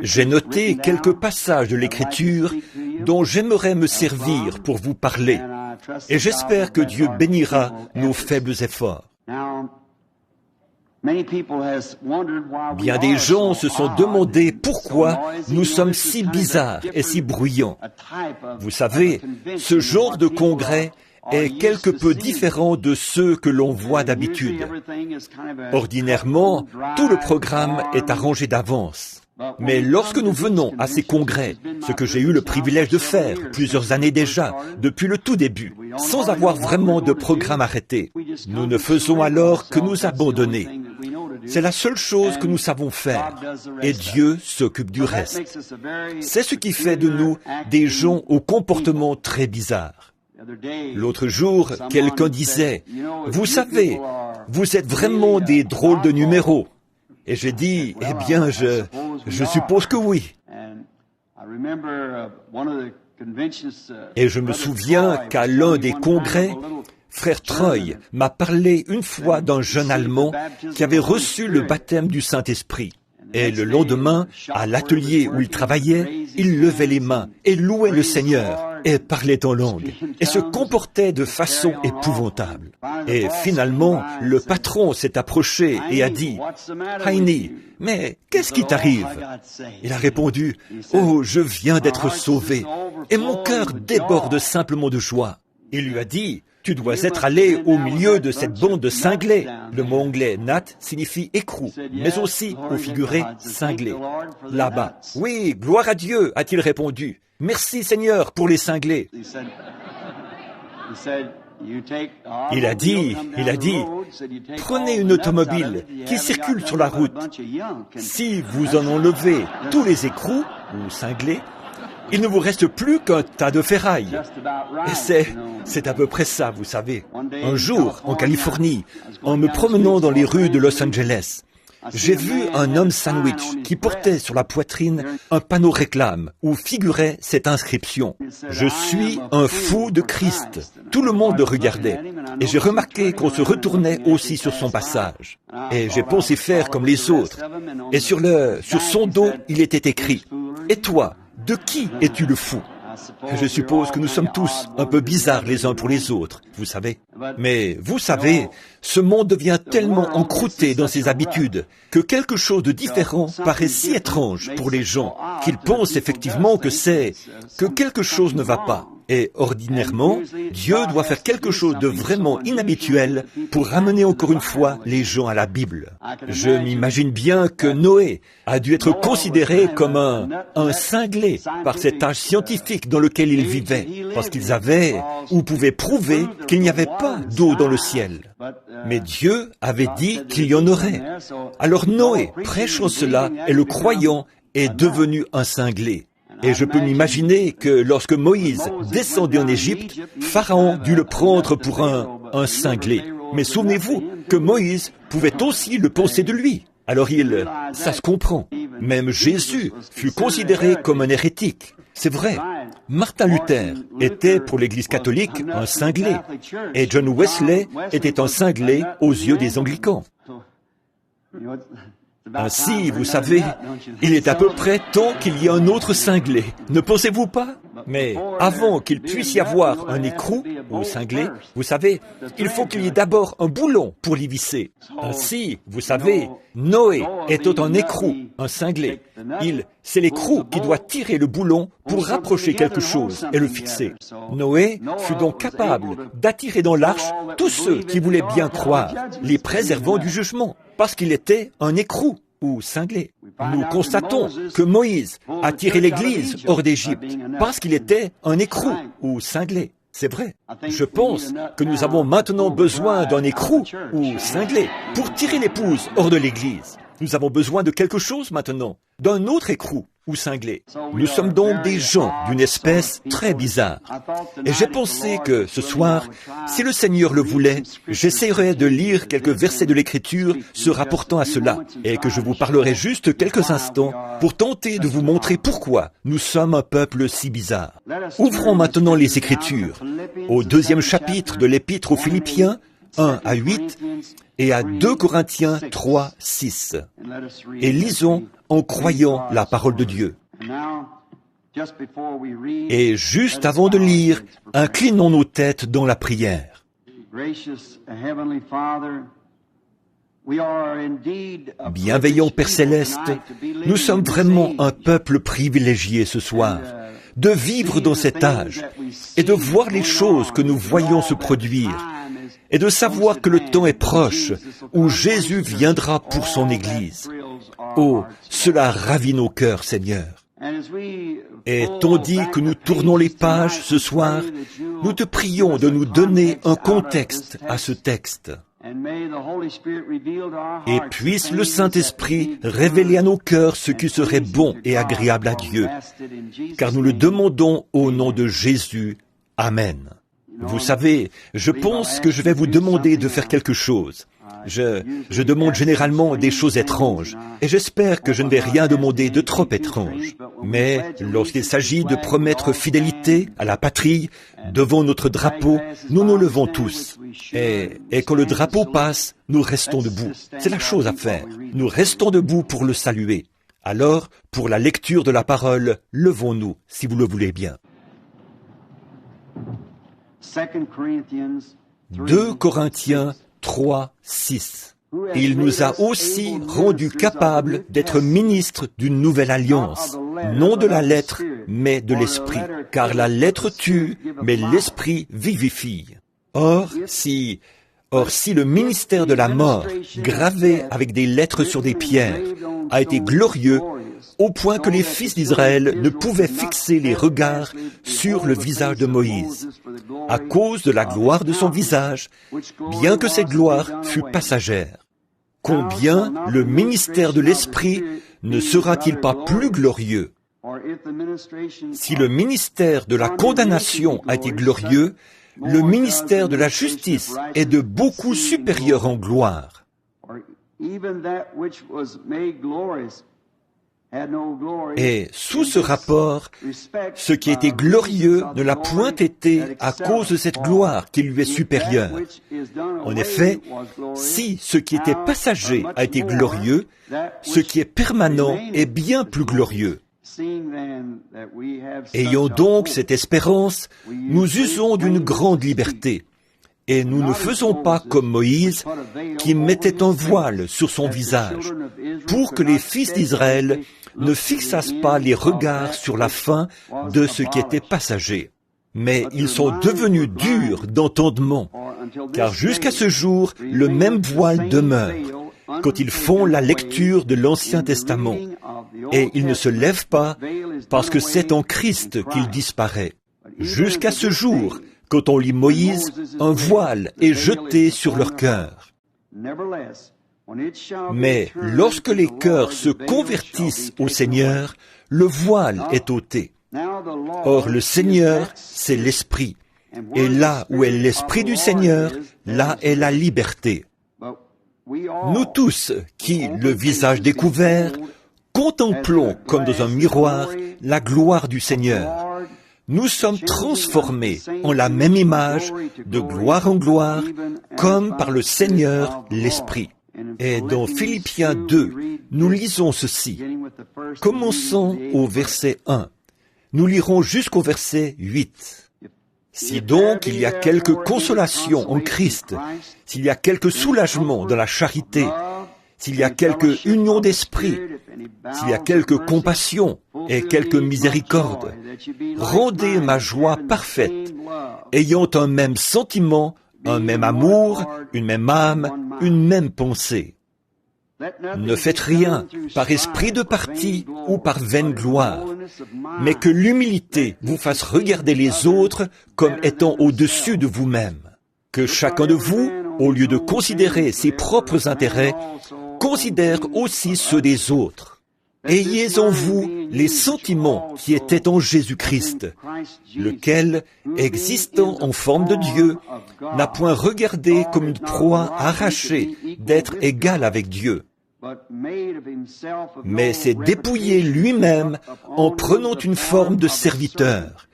J'ai noté quelques passages de l'Écriture dont j'aimerais me servir pour vous parler, et j'espère que Dieu bénira nos faibles efforts. Bien des gens se sont demandé pourquoi nous sommes si bizarres et si bruyants. Vous savez, ce genre de congrès est quelque peu différent de ceux que l'on voit d'habitude. Ordinairement, tout le programme est arrangé d'avance. Mais lorsque nous venons à ces congrès, ce que j'ai eu le privilège de faire plusieurs années déjà, depuis le tout début, sans avoir vraiment de programme arrêté, nous ne faisons alors que nous abandonner. C'est la seule chose que nous savons faire, et Dieu s'occupe du reste. C'est ce qui fait de nous des gens au comportement très bizarre. L'autre jour, quelqu'un disait, « Vous savez, vous êtes vraiment des drôles de numéros. » Et j'ai dit, « Eh bien, je suppose que oui. » Et je me souviens qu'à l'un des congrès, Frère Troy m'a parlé une fois d'un jeune Allemand qui avait reçu le baptême du Saint-Esprit. Et le lendemain, à l'atelier où il travaillait, il levait les mains et louait le Seigneur et parlait en langue et se comportait de façon épouvantable. Et finalement, le patron s'est approché et a dit, « Heini, mais qu'est-ce qui t'arrive ?» Il a répondu, « Oh, je viens d'être sauvé et mon cœur déborde simplement de joie. » Il lui a dit, « Tu dois être allé au milieu de cette bande de cinglés. » Le mot anglais « nat » signifie écrou, mais aussi, au figuré, cinglé. Là-bas. « Oui, gloire à Dieu » a-t-il répondu. « Merci Seigneur pour les cinglés. » Il a dit, « Prenez une automobile qui circule sur la route. Si vous en enlevez tous les écrous, ou cinglés, il ne vous reste plus qu'un tas de ferraille. » Et c'est à peu près ça, vous savez. Un jour, en Californie, en me promenant dans les rues de Los Angeles, j'ai vu un homme sandwich qui portait sur la poitrine un panneau réclame où figurait cette inscription. « Je suis un fou de Christ ». Tout le monde le regardait et j'ai remarqué qu'on se retournait aussi sur son passage. Et j'ai pensé faire comme les autres. Et sur son dos, il était écrit « Et toi ? De qui es-tu le fou ?» Je suppose que nous sommes tous un peu bizarres les uns pour les autres, vous savez. Mais vous savez, ce monde devient tellement encrouté dans ses habitudes que quelque chose de différent paraît si étrange pour les gens qu'ils pensent effectivement que quelque chose ne va pas. Et ordinairement, Dieu doit faire quelque chose de vraiment inhabituel pour ramener encore une fois les gens à la Bible. Je m'imagine bien que Noé a dû être considéré comme un cinglé par cet âge scientifique dans lequel il vivait, parce qu'ils avaient ou pouvaient prouver qu'il n'y avait pas d'eau dans le ciel. Mais Dieu avait dit qu'il y en aurait. Alors Noé, prêchant cela et le croyant, est devenu un cinglé. Et je peux m'imaginer que lorsque Moïse descendait en Égypte, Pharaon dut le prendre pour un cinglé. Mais souvenez-vous que Moïse pouvait aussi le penser de lui. Alors ça se comprend. Même Jésus fut considéré comme un hérétique. C'est vrai. Martin Luther était pour l'Église catholique un cinglé. Et John Wesley était un cinglé aux yeux des anglicans. Ainsi, vous savez, il est à peu près temps qu'il y ait un autre cinglé, ne pensez-vous pas? Mais avant qu'il puisse y avoir un écrou ou cinglé, vous savez, il faut qu'il y ait d'abord un boulon pour l'y visser. Ainsi, vous savez, Noé était un écrou, un cinglé. C'est l'écrou qui doit tirer le boulon pour rapprocher quelque chose et le fixer. Noé fut donc capable d'attirer dans l'arche tous ceux qui voulaient bien croire, les préservant du jugement, parce qu'il était un écrou ou cinglé. Nous constatons que Moïse a tiré l'Église hors d'Égypte parce qu'il était un écrou ou cinglé. C'est vrai. Je pense que nous avons maintenant besoin d'un écrou ou cinglé pour tirer l'épouse hors de l'Église. Nous avons besoin de quelque chose maintenant, d'un autre écrou ou cinglé. Nous sommes donc des gens d'une espèce très bizarre. Et j'ai pensé que ce soir, si le Seigneur le voulait, j'essaierais de lire quelques versets de l'Écriture se rapportant à cela, et que je vous parlerai juste quelques instants pour tenter de vous montrer pourquoi nous sommes un peuple si bizarre. Ouvrons maintenant les Écritures, au 2e chapitre de l'Épître aux Philippiens, 1 à 8 et à 2 Corinthiens 3, 6. Et lisons en croyant la parole de Dieu. Et juste avant de lire, inclinons nos têtes dans la prière. Bienveillant Père Céleste, nous sommes vraiment un peuple privilégié ce soir, de vivre dans cet âge et de voir les choses que nous voyons se produire et de savoir que le temps est proche où Jésus viendra pour son Église. Oh, cela ravit nos cœurs, Seigneur. Et tandis que nous tournons les pages ce soir, nous te prions de nous donner un contexte à ce texte. Et puisse le Saint-Esprit révéler à nos cœurs ce qui serait bon et agréable à Dieu, car nous le demandons au nom de Jésus. Amen. Vous savez, je pense que je vais vous demander de faire quelque chose. Je demande généralement des choses étranges, et j'espère que je ne vais rien demander de trop étrange. Mais lorsqu'il s'agit de promettre fidélité à la patrie, devant notre drapeau, nous nous levons tous. Et quand le drapeau passe, nous restons debout. C'est la chose à faire. Nous restons debout pour le saluer. Alors, pour la lecture de la parole, levons-nous, si vous le voulez bien. 2 Corinthiens 3, 6. Il nous a aussi rendus capables d'être ministres d'une nouvelle alliance, non de la lettre, mais de l'esprit. Car la lettre tue, mais l'esprit vivifie. Or, si le ministère de la mort, gravé avec des lettres sur des pierres, a été glorieux, au point que les fils d'Israël ne pouvaient fixer les regards sur le visage de Moïse, à cause de la gloire de son visage, bien que cette gloire fût passagère. Combien le ministère de l'Esprit ne sera-t-il pas plus glorieux? Si le ministère de la condamnation a été glorieux, le ministère de la justice est de beaucoup supérieur en gloire. Et sous ce rapport, ce qui était glorieux ne l'a point été à cause de cette gloire qui lui est supérieure. En effet, si ce qui était passager a été glorieux, ce qui est permanent est bien plus glorieux. Ayant donc cette espérance, nous usons d'une grande liberté. Et nous ne faisons pas comme Moïse, qui mettait un voile sur son visage, pour que les fils d'Israël ne fixassent pas les regards sur la fin de ce qui était passager. Mais ils sont devenus durs d'entendement, car jusqu'à ce jour, le même voile demeure, quand ils font la lecture de l'Ancien Testament, et il ne se lève pas, parce que c'est en Christ qu'il disparaît. Jusqu'à ce jour, quand on lit Moïse, un voile est jeté sur leur cœur. Mais lorsque les cœurs se convertissent au Seigneur, le voile est ôté. Or, le Seigneur, c'est l'Esprit. Et là où est l'Esprit du Seigneur, là est la liberté. Nous tous, qui, le visage découvert, contemplons comme dans un miroir la gloire du Seigneur, nous sommes transformés en la même image, de gloire en gloire, comme par le Seigneur l'Esprit. Et dans Philippiens 2, nous lisons ceci. Commençons au verset 1. Nous lirons jusqu'au verset 8. Si donc il y a quelque consolation en Christ, s'il y a quelque soulagement dans la charité, s'il y a quelque union d'esprit, s'il y a quelque compassion et quelque miséricorde, rendez ma joie parfaite, ayant un même sentiment, un même amour, une même âme, une même pensée. Ne faites rien par esprit de parti ou par vaine gloire, mais que l'humilité vous fasse regarder les autres comme étant au-dessus de vous-même. Que chacun de vous, au lieu de considérer ses propres intérêts, considère aussi ceux des autres. Ayez en vous les sentiments qui étaient en Jésus-Christ, lequel, existant en forme de Dieu, n'a point regardé comme une proie arrachée d'être égal avec Dieu, mais s'est dépouillé lui-même en prenant une forme de serviteur,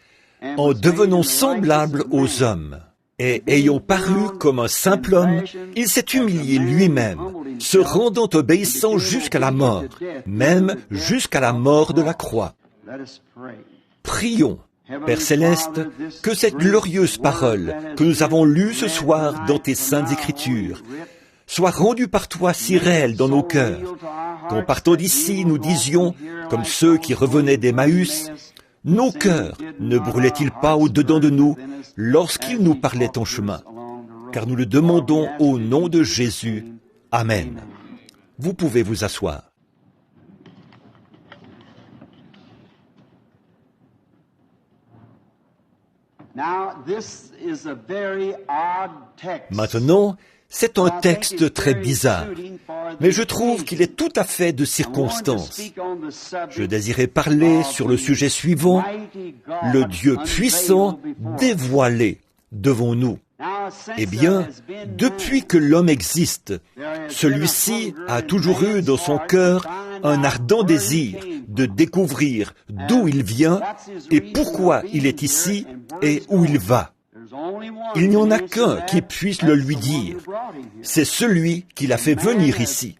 en devenant semblable aux hommes. Et ayant paru comme un simple homme, il s'est humilié lui-même, se rendant obéissant jusqu'à la mort, même jusqu'à la mort de la croix. Prions, Père Céleste, que cette glorieuse parole que nous avons lue ce soir dans tes saintes Écritures soit rendue par toi si réelle dans nos cœurs, qu'en partant d'ici, nous disions, comme ceux qui revenaient d'Emmaüs, nos cœurs ne brûlaient-ils pas au-dedans de nous lorsqu'il nous parlait en chemin? Car nous le demandons au nom de Jésus. Amen. Vous pouvez vous asseoir. Maintenant, c'est un texte très bizarre, mais je trouve qu'il est tout à fait de circonstance. Je désirais parler sur le sujet suivant, le Dieu puissant dévoilé devant nous. Eh bien, depuis que l'homme existe, celui-ci a toujours eu dans son cœur un ardent désir de découvrir d'où il vient et pourquoi il est ici et où il va. Il n'y en a qu'un qui puisse le lui dire. C'est celui qui l'a fait venir ici.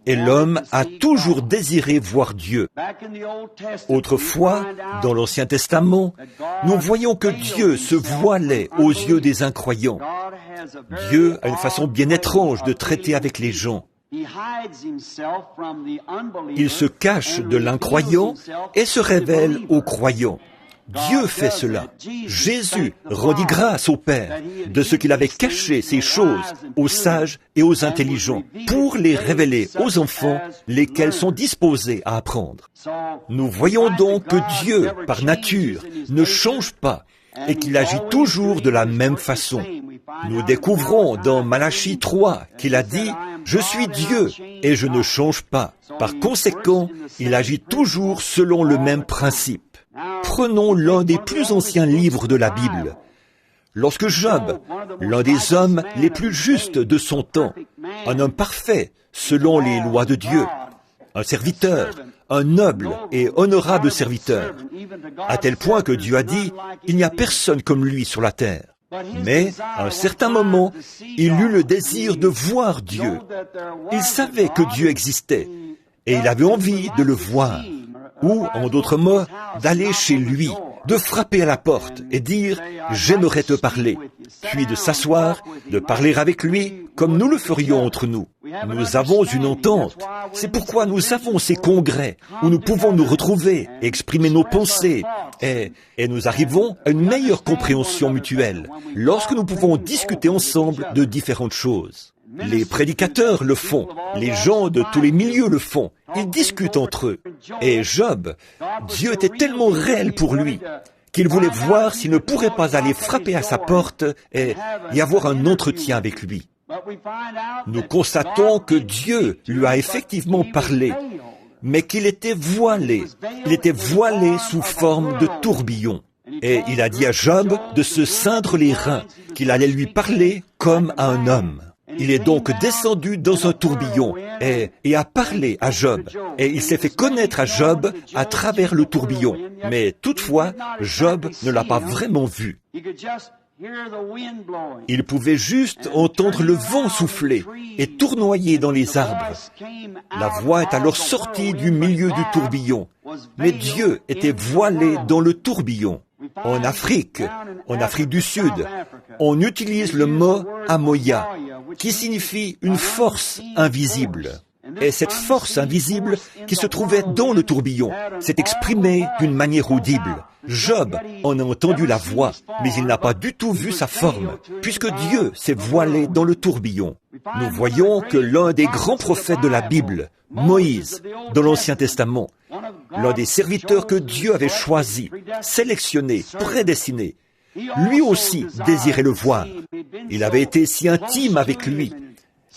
Et l'homme a toujours désiré voir Dieu. Autrefois, dans l'Ancien Testament, nous voyons que Dieu se voilait aux yeux des incroyants. Dieu a une façon bien étrange de traiter avec les gens. Il se cache de l'incroyant et se révèle aux croyants. Dieu fait cela. Jésus rendit grâce au Père de ce qu'il avait caché ces choses aux sages et aux intelligents pour les révéler aux enfants, lesquels sont disposés à apprendre. Nous voyons donc que Dieu, par nature, ne change pas et qu'il agit toujours de la même façon. Nous découvrons dans Malachie 3 qu'il a dit « Je suis Dieu et je ne change pas ». Par conséquent, il agit toujours selon le même principe. Prenons l'un des plus anciens livres de la Bible. Lorsque Job, l'un des hommes les plus justes de son temps, un homme parfait selon les lois de Dieu, un serviteur, un noble et honorable serviteur, à tel point que Dieu a dit « Il n'y a personne comme lui sur la terre ». Mais, à un certain moment, il eut le désir de voir Dieu. Il savait que Dieu existait et il avait envie de le voir. Ou, en d'autres mots, d'aller chez lui, de frapper à la porte et dire « J'aimerais te parler », puis de s'asseoir, de parler avec lui comme nous le ferions entre nous. Nous avons une entente. C'est pourquoi nous avons ces congrès où nous pouvons nous retrouver, exprimer nos pensées, et nous arrivons à une meilleure compréhension mutuelle lorsque nous pouvons discuter ensemble de différentes choses. Les prédicateurs le font, les gens de tous les milieux le font, ils discutent entre eux. Et Job, Dieu était tellement réel pour lui qu'il voulait voir s'il ne pourrait pas aller frapper à sa porte et avoir un entretien avec lui. Nous constatons que Dieu lui a effectivement parlé, mais qu'il était voilé. Il était voilé sous forme de tourbillon. Et il a dit à Job de se ceindre les reins, qu'il allait lui parler comme à un homme. Il est donc descendu dans un tourbillon et a parlé à Job. Et il s'est fait connaître à Job à travers le tourbillon. Mais toutefois, Job ne l'a pas vraiment vu. Il pouvait juste entendre le vent souffler et tournoyer dans les arbres. La voix est alors sortie du milieu du tourbillon. Mais Dieu était voilé dans le tourbillon. En Afrique du Sud, on utilise le mot « amoya », qui signifie une force invisible. Et cette force invisible qui se trouvait dans le tourbillon s'est exprimée d'une manière audible. Job en a entendu la voix, mais il n'a pas du tout vu sa forme, puisque Dieu s'est voilé dans le tourbillon. Nous voyons que l'un des grands prophètes de la Bible, Moïse, dans l'Ancien Testament, l'un des serviteurs que Dieu avait choisi, sélectionné, prédestiné, lui aussi désirait le voir. Il avait été si intime avec lui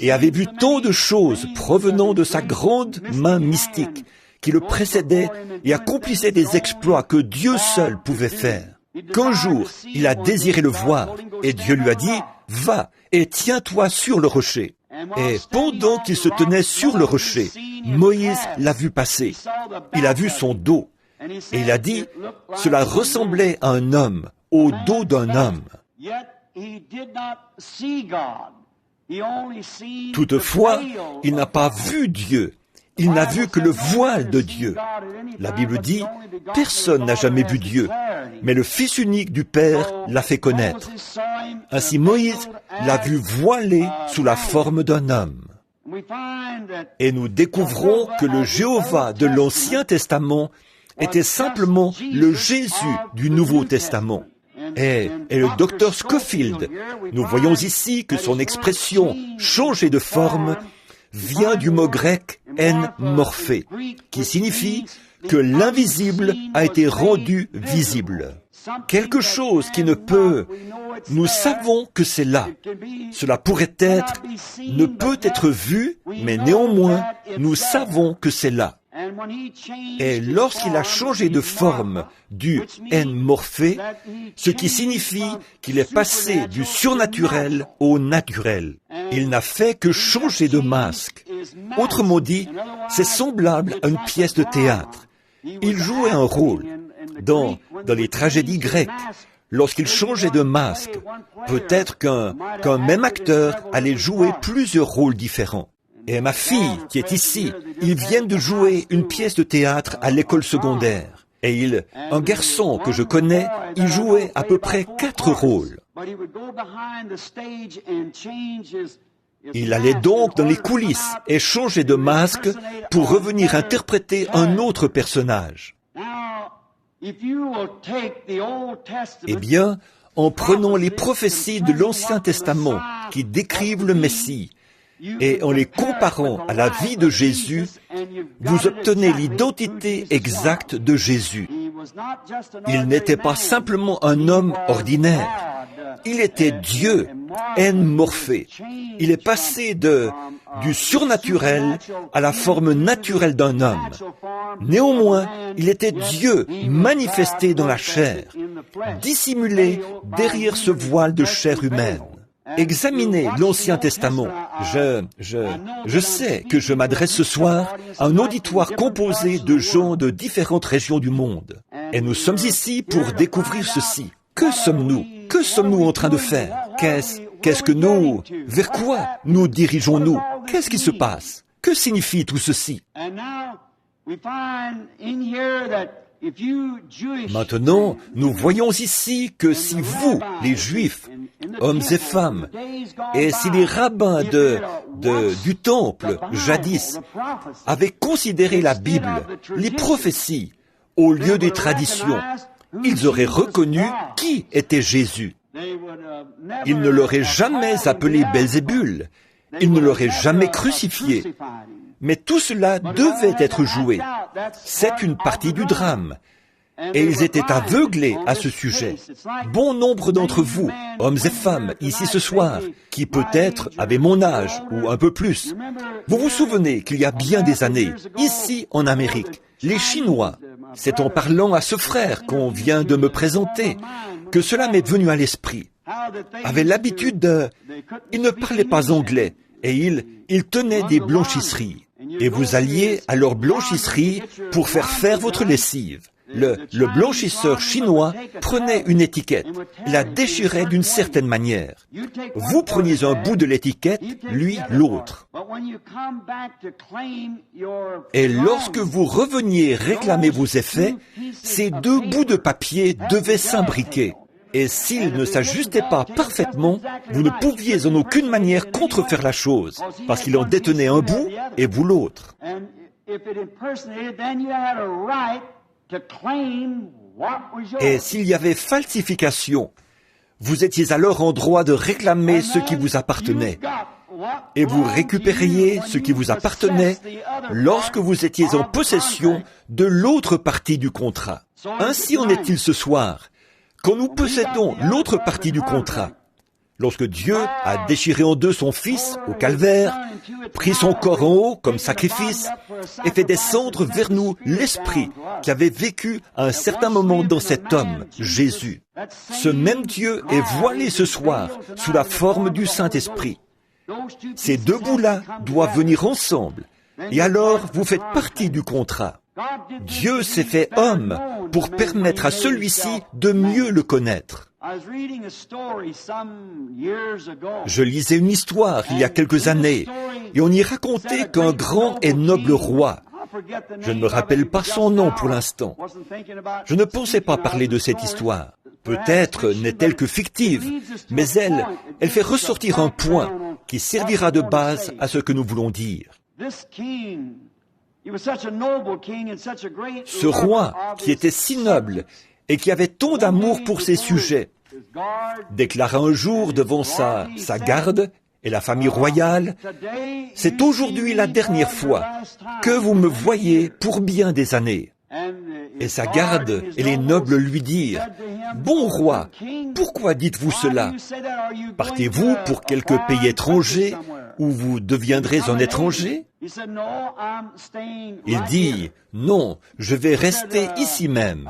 et avait vu tant de choses provenant de sa grande main mystique qui le précédait et accomplissait des exploits que Dieu seul pouvait faire. Qu'un jour, il a désiré le voir et Dieu lui a dit « Va et tiens-toi sur le rocher ». Et pendant qu'il se tenait sur le rocher, Moïse l'a vu passer. Il a vu son dos. Et il a dit, cela ressemblait à un homme, au dos d'un homme. Toutefois, il n'a pas vu Dieu. Il n'a vu que le voile de Dieu. La Bible dit, personne n'a jamais vu Dieu, mais le Fils unique du Père l'a fait connaître. Ainsi Moïse l'a vu voilé sous la forme d'un homme. Et nous découvrons que le Jéhovah de l'Ancien Testament était simplement le Jésus du Nouveau Testament. Et le docteur Scofield, nous voyons ici que son expression « changer de forme » vient du mot grec « en morphé », qui signifie que l'invisible a été rendu visible. Quelque chose qui ne peut... Nous savons que c'est là. Cela pourrait être, ne peut être vu, mais néanmoins, nous savons que c'est là. Et lorsqu'il a changé de forme du en morphé, ce qui signifie qu'il est passé du surnaturel au naturel. Il n'a fait que changer de masque. Autrement dit, c'est semblable à une pièce de théâtre. Il jouait un rôle. Dans les tragédies grecques, lorsqu'il changeait de masque, peut-être qu'un même acteur allait jouer plusieurs rôles différents. Et ma fille, qui est ici, ils viennent de jouer une pièce de théâtre à l'école secondaire. Et un garçon que je connais, il jouait à peu près 4 rôles. Il allait donc dans les coulisses et changer de masque pour revenir interpréter un autre personnage. Eh bien, en prenant les prophéties de l'Ancien Testament qui décrivent le Messie, et en les comparant à la vie de Jésus, vous obtenez l'identité exacte de Jésus. Il n'était pas simplement un homme ordinaire. Il était Dieu, en morphé. Il est passé du surnaturel à la forme naturelle d'un homme. Néanmoins, il était Dieu manifesté dans la chair, dissimulé derrière ce voile de chair humaine. Examinez l'Ancien Testament. Je sais que je m'adresse ce soir à un auditoire composé de gens de différentes régions du monde. Et nous sommes ici pour découvrir ceci. Que sommes-nous? Que sommes-nous en train de faire? Qu'est-ce que nous... Vers quoi nous dirigeons-nous? Qu'est-ce qui se passe? Que signifie tout ceci? Maintenant, nous voyons ici que si vous, les Juifs, hommes et femmes, et si les rabbins du temple, jadis, avaient considéré la Bible, les prophéties, au lieu des traditions, ils auraient reconnu qui était Jésus. Ils ne l'auraient jamais appelé Belzébul, ils ne l'auraient jamais crucifié. Mais tout cela devait être joué. C'est une partie du drame. Et ils étaient aveuglés à ce sujet. Bon nombre d'entre vous, hommes et femmes, ici ce soir, qui peut-être avaient mon âge ou un peu plus, vous vous souvenez qu'il y a bien des années, ici en Amérique, les Chinois, c'est en parlant à ce frère qu'on vient de me présenter, que cela m'est venu à l'esprit, avaient l'habitude ils ne parlaient pas anglais, et ils tenaient des blanchisseries. Et vous alliez à leur blanchisserie pour faire votre lessive. Le blanchisseur chinois prenait une étiquette, la déchirait d'une certaine manière. Vous preniez un bout de l'étiquette, lui l'autre. Et lorsque vous reveniez réclamer vos effets, ces 2 bouts de papier devaient s'imbriquer. Et s'ils ne s'ajustaient pas parfaitement, vous ne pouviez en aucune manière contrefaire la chose, parce qu'il en détenait un bout et vous l'autre. Et s'il y avait falsification, vous étiez alors en droit de réclamer ce qui vous appartenait. Et vous récupériez ce qui vous appartenait lorsque vous étiez en possession de l'autre partie du contrat. Ainsi en est-il ce soir. Quand nous possédons l'autre partie du contrat, lorsque Dieu a déchiré en 2 son Fils au calvaire, pris son corps en haut comme sacrifice et fait descendre vers nous l'Esprit qui avait vécu à un certain moment dans cet homme, Jésus. Ce même Dieu est voilé ce soir sous la forme du Saint-Esprit. Ces 2 bouts-là doivent venir ensemble et alors vous faites partie du contrat. Dieu s'est fait homme pour permettre à celui-ci de mieux le connaître. Je lisais une histoire il y a quelques années, et on y racontait qu'un grand et noble roi, je ne me rappelle pas son nom pour l'instant, je ne pensais pas parler de cette histoire. Peut-être n'est-elle que fictive, mais elle fait ressortir un point qui servira de base à ce que nous voulons dire. Ce roi, qui était si noble et qui avait tant d'amour pour ses sujets, déclara un jour devant sa garde et la famille royale, « C'est aujourd'hui la dernière fois que vous me voyez pour bien des années. » Et sa garde et les nobles lui dirent, « Bon roi, pourquoi dites-vous cela? Partez-vous pour quelque pays étranger où vous deviendrez un étranger? » Il dit, « Non, je vais rester ici même.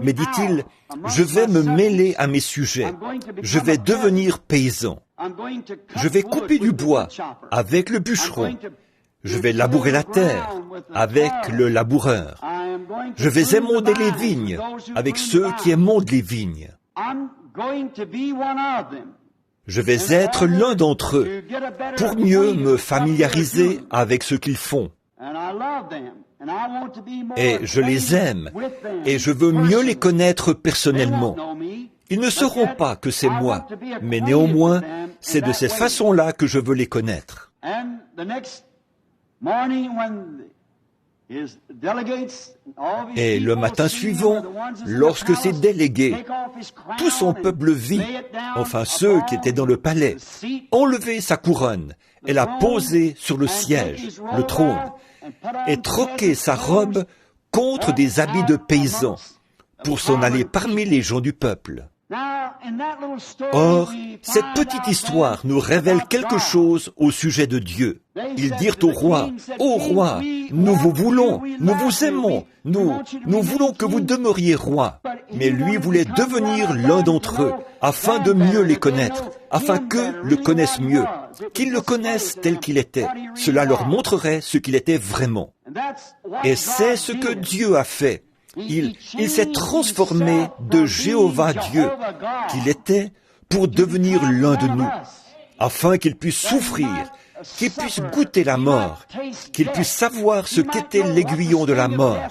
Mais dit-il, je vais me mêler à mes sujets. Je vais devenir paysan. Je vais couper du bois avec le bûcheron. Je vais labourer la terre avec le laboureur. Je vais émonder les vignes avec ceux qui émondent les vignes. Je vais être l'un d'entre eux pour mieux me familiariser avec ce qu'ils font. Et je les aime et je veux mieux les connaître personnellement. Ils ne sauront pas que c'est moi, mais néanmoins, c'est de cette façon-là que je veux les connaître. » Et le matin suivant, lorsque ses délégués, tout son peuple vit, enfin ceux qui étaient dans le palais, enlever sa couronne et la poser sur le siège, le trône, et troquer sa robe contre des habits de paysan pour s'en aller parmi les gens du peuple. Or, cette petite histoire nous révèle quelque chose au sujet de Dieu. Ils dirent au roi, « Ô roi, nous vous voulons, nous vous aimons, nous voulons que vous demeuriez roi. » Mais lui voulait devenir l'un d'entre eux, afin de mieux les connaître, afin qu'eux le connaissent mieux, qu'ils le connaissent tel qu'il était. Cela leur montrerait ce qu'il était vraiment. Et c'est ce que Dieu a fait. Il s'est transformé de Jéhovah Dieu qu'il était pour devenir l'un de nous, afin qu'il puisse souffrir, qu'il puisse goûter la mort, qu'il puisse savoir ce qu'était l'aiguillon de la mort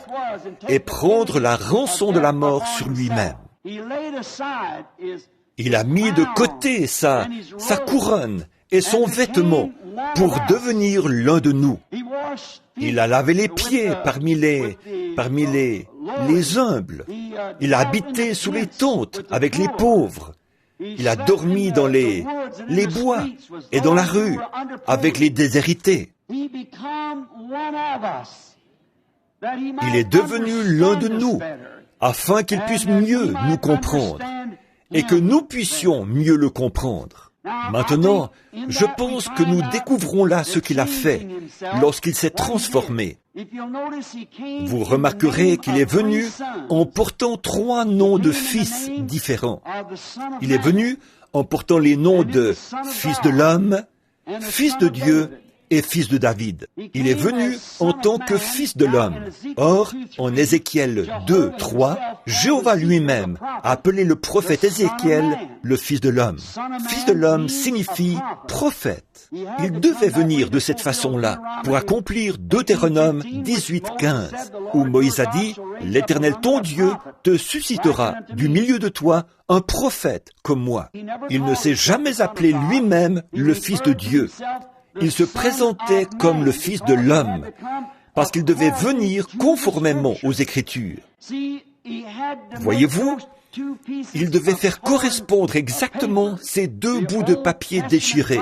et prendre la rançon de la mort sur lui-même. Il a mis de côté sa couronne et son vêtement pour devenir l'un de nous. Il a lavé les pieds parmi les humbles. Il a habité sous les tentes avec les pauvres. Il a dormi dans les bois et dans la rue avec les déshérités. Il est devenu l'un de nous afin qu'il puisse mieux nous comprendre et que nous puissions mieux le comprendre. Maintenant, je pense que nous découvrons là ce qu'il a fait lorsqu'il s'est transformé. Vous remarquerez qu'il est venu en portant 3 noms de fils différents. Il est venu en portant les noms de Fils de l'homme, Fils de Dieu et Fils de David. Il est venu en tant que Fils de l'homme. Or, en Ézéchiel 2, 3, Jéhovah lui-même a appelé le prophète Ézéchiel le Fils de l'homme. Fils de l'homme signifie prophète. Il devait venir de cette façon-là pour accomplir Deutéronome 18, 15, où Moïse a dit « L'Éternel ton Dieu te suscitera du milieu de toi un prophète comme moi. » Il ne s'est jamais appelé lui-même le Fils de Dieu. Il se présentait comme le Fils de l'homme, parce qu'il devait venir conformément aux Écritures. Voyez-vous, il devait faire correspondre exactement ces 2 bouts de papier déchirés,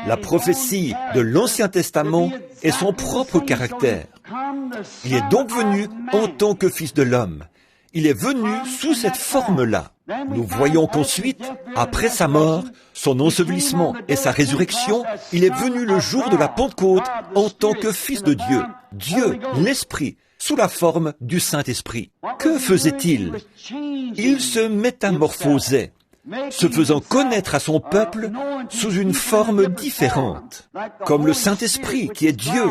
la prophétie de l'Ancien Testament et son propre caractère. Il est donc venu en tant que Fils de l'homme. Il est venu sous cette forme-là. Nous voyons qu'ensuite, après sa mort, son ensevelissement et sa résurrection, il est venu le jour de la Pentecôte en tant que Fils de Dieu, Dieu, l'Esprit, sous la forme du Saint-Esprit. Que faisait-il? Il se métamorphosait. se faisant connaître à son peuple sous une forme différente. Comme le Saint-Esprit, qui est Dieu,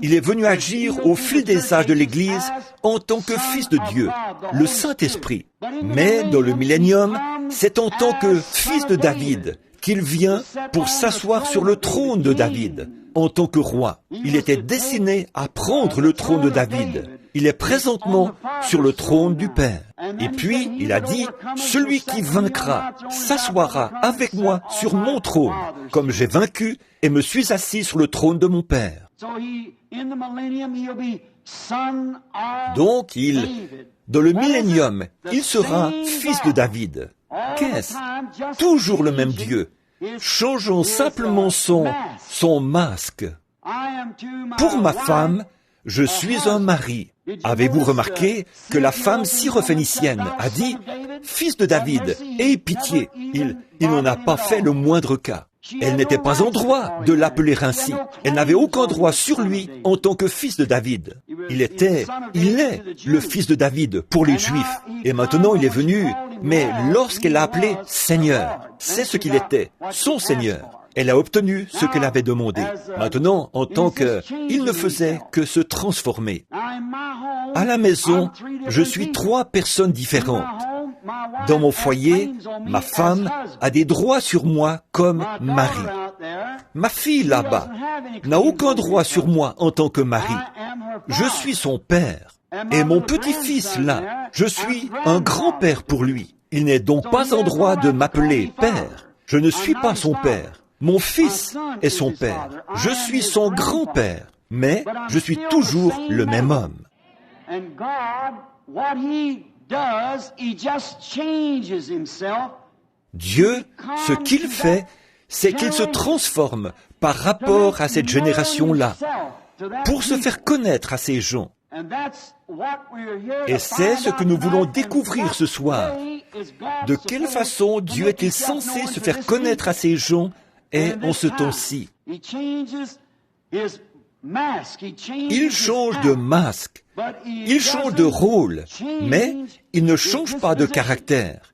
il est venu agir au fil des âges de l'Église en tant que Fils de Dieu, le Saint-Esprit. Mais dans le millénium, c'est en tant que Fils de David qu'il vient pour s'asseoir sur le trône de David, en tant que roi. Il était destiné à prendre le trône de David. Il est présentement sur le trône du Père. Et puis, il a dit, « Celui qui vaincra s'assoira avec moi sur mon trône, comme j'ai vaincu et me suis assis sur le trône de mon Père. » Donc, dans le millénium, il sera fils de David. Qu'est-ce? Toujours le même Dieu, changeant simplement son masque. Pour ma femme, je suis un mari. Avez-vous remarqué que la femme syrophénicienne a dit « Fils de David, aie pitié ». Il n'en a pas fait le moindre cas. Elle n'était pas en droit de l'appeler ainsi. Elle n'avait aucun droit sur lui en tant que fils de David. Il est le fils de David pour les Juifs. Et maintenant il est venu, mais lorsqu'elle l'a appelé Seigneur, c'est ce qu'il était, son Seigneur. Elle a obtenu ce qu'elle avait demandé. Maintenant, en tant que... il ne faisait que se transformer. À la maison, je suis 3 personnes différentes. Dans mon foyer, ma femme a des droits sur moi comme mari. Ma fille là-bas n'a aucun droit sur moi en tant que mari. Je suis son père. Et mon petit-fils là, je suis un grand-père pour lui. Il n'est donc pas en droit de m'appeler père. Je ne suis pas son père. Mon fils est son père. Je suis son grand-père. Mais je suis toujours le même homme. Dieu, ce qu'il fait, c'est qu'il se transforme par rapport à cette génération-là, pour se faire connaître à ces gens. Et c'est ce que nous voulons découvrir ce soir. De quelle façon Dieu est-il censé se faire connaître à ces gens et en ce temps-ci? Il change de masque, il change de rôle, mais il ne change pas de caractère,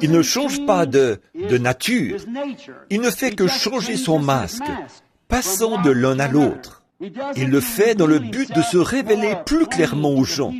il ne change pas de nature, il ne fait que changer son masque, passant de l'un à l'autre. Il le fait dans le but de se révéler plus clairement aux gens,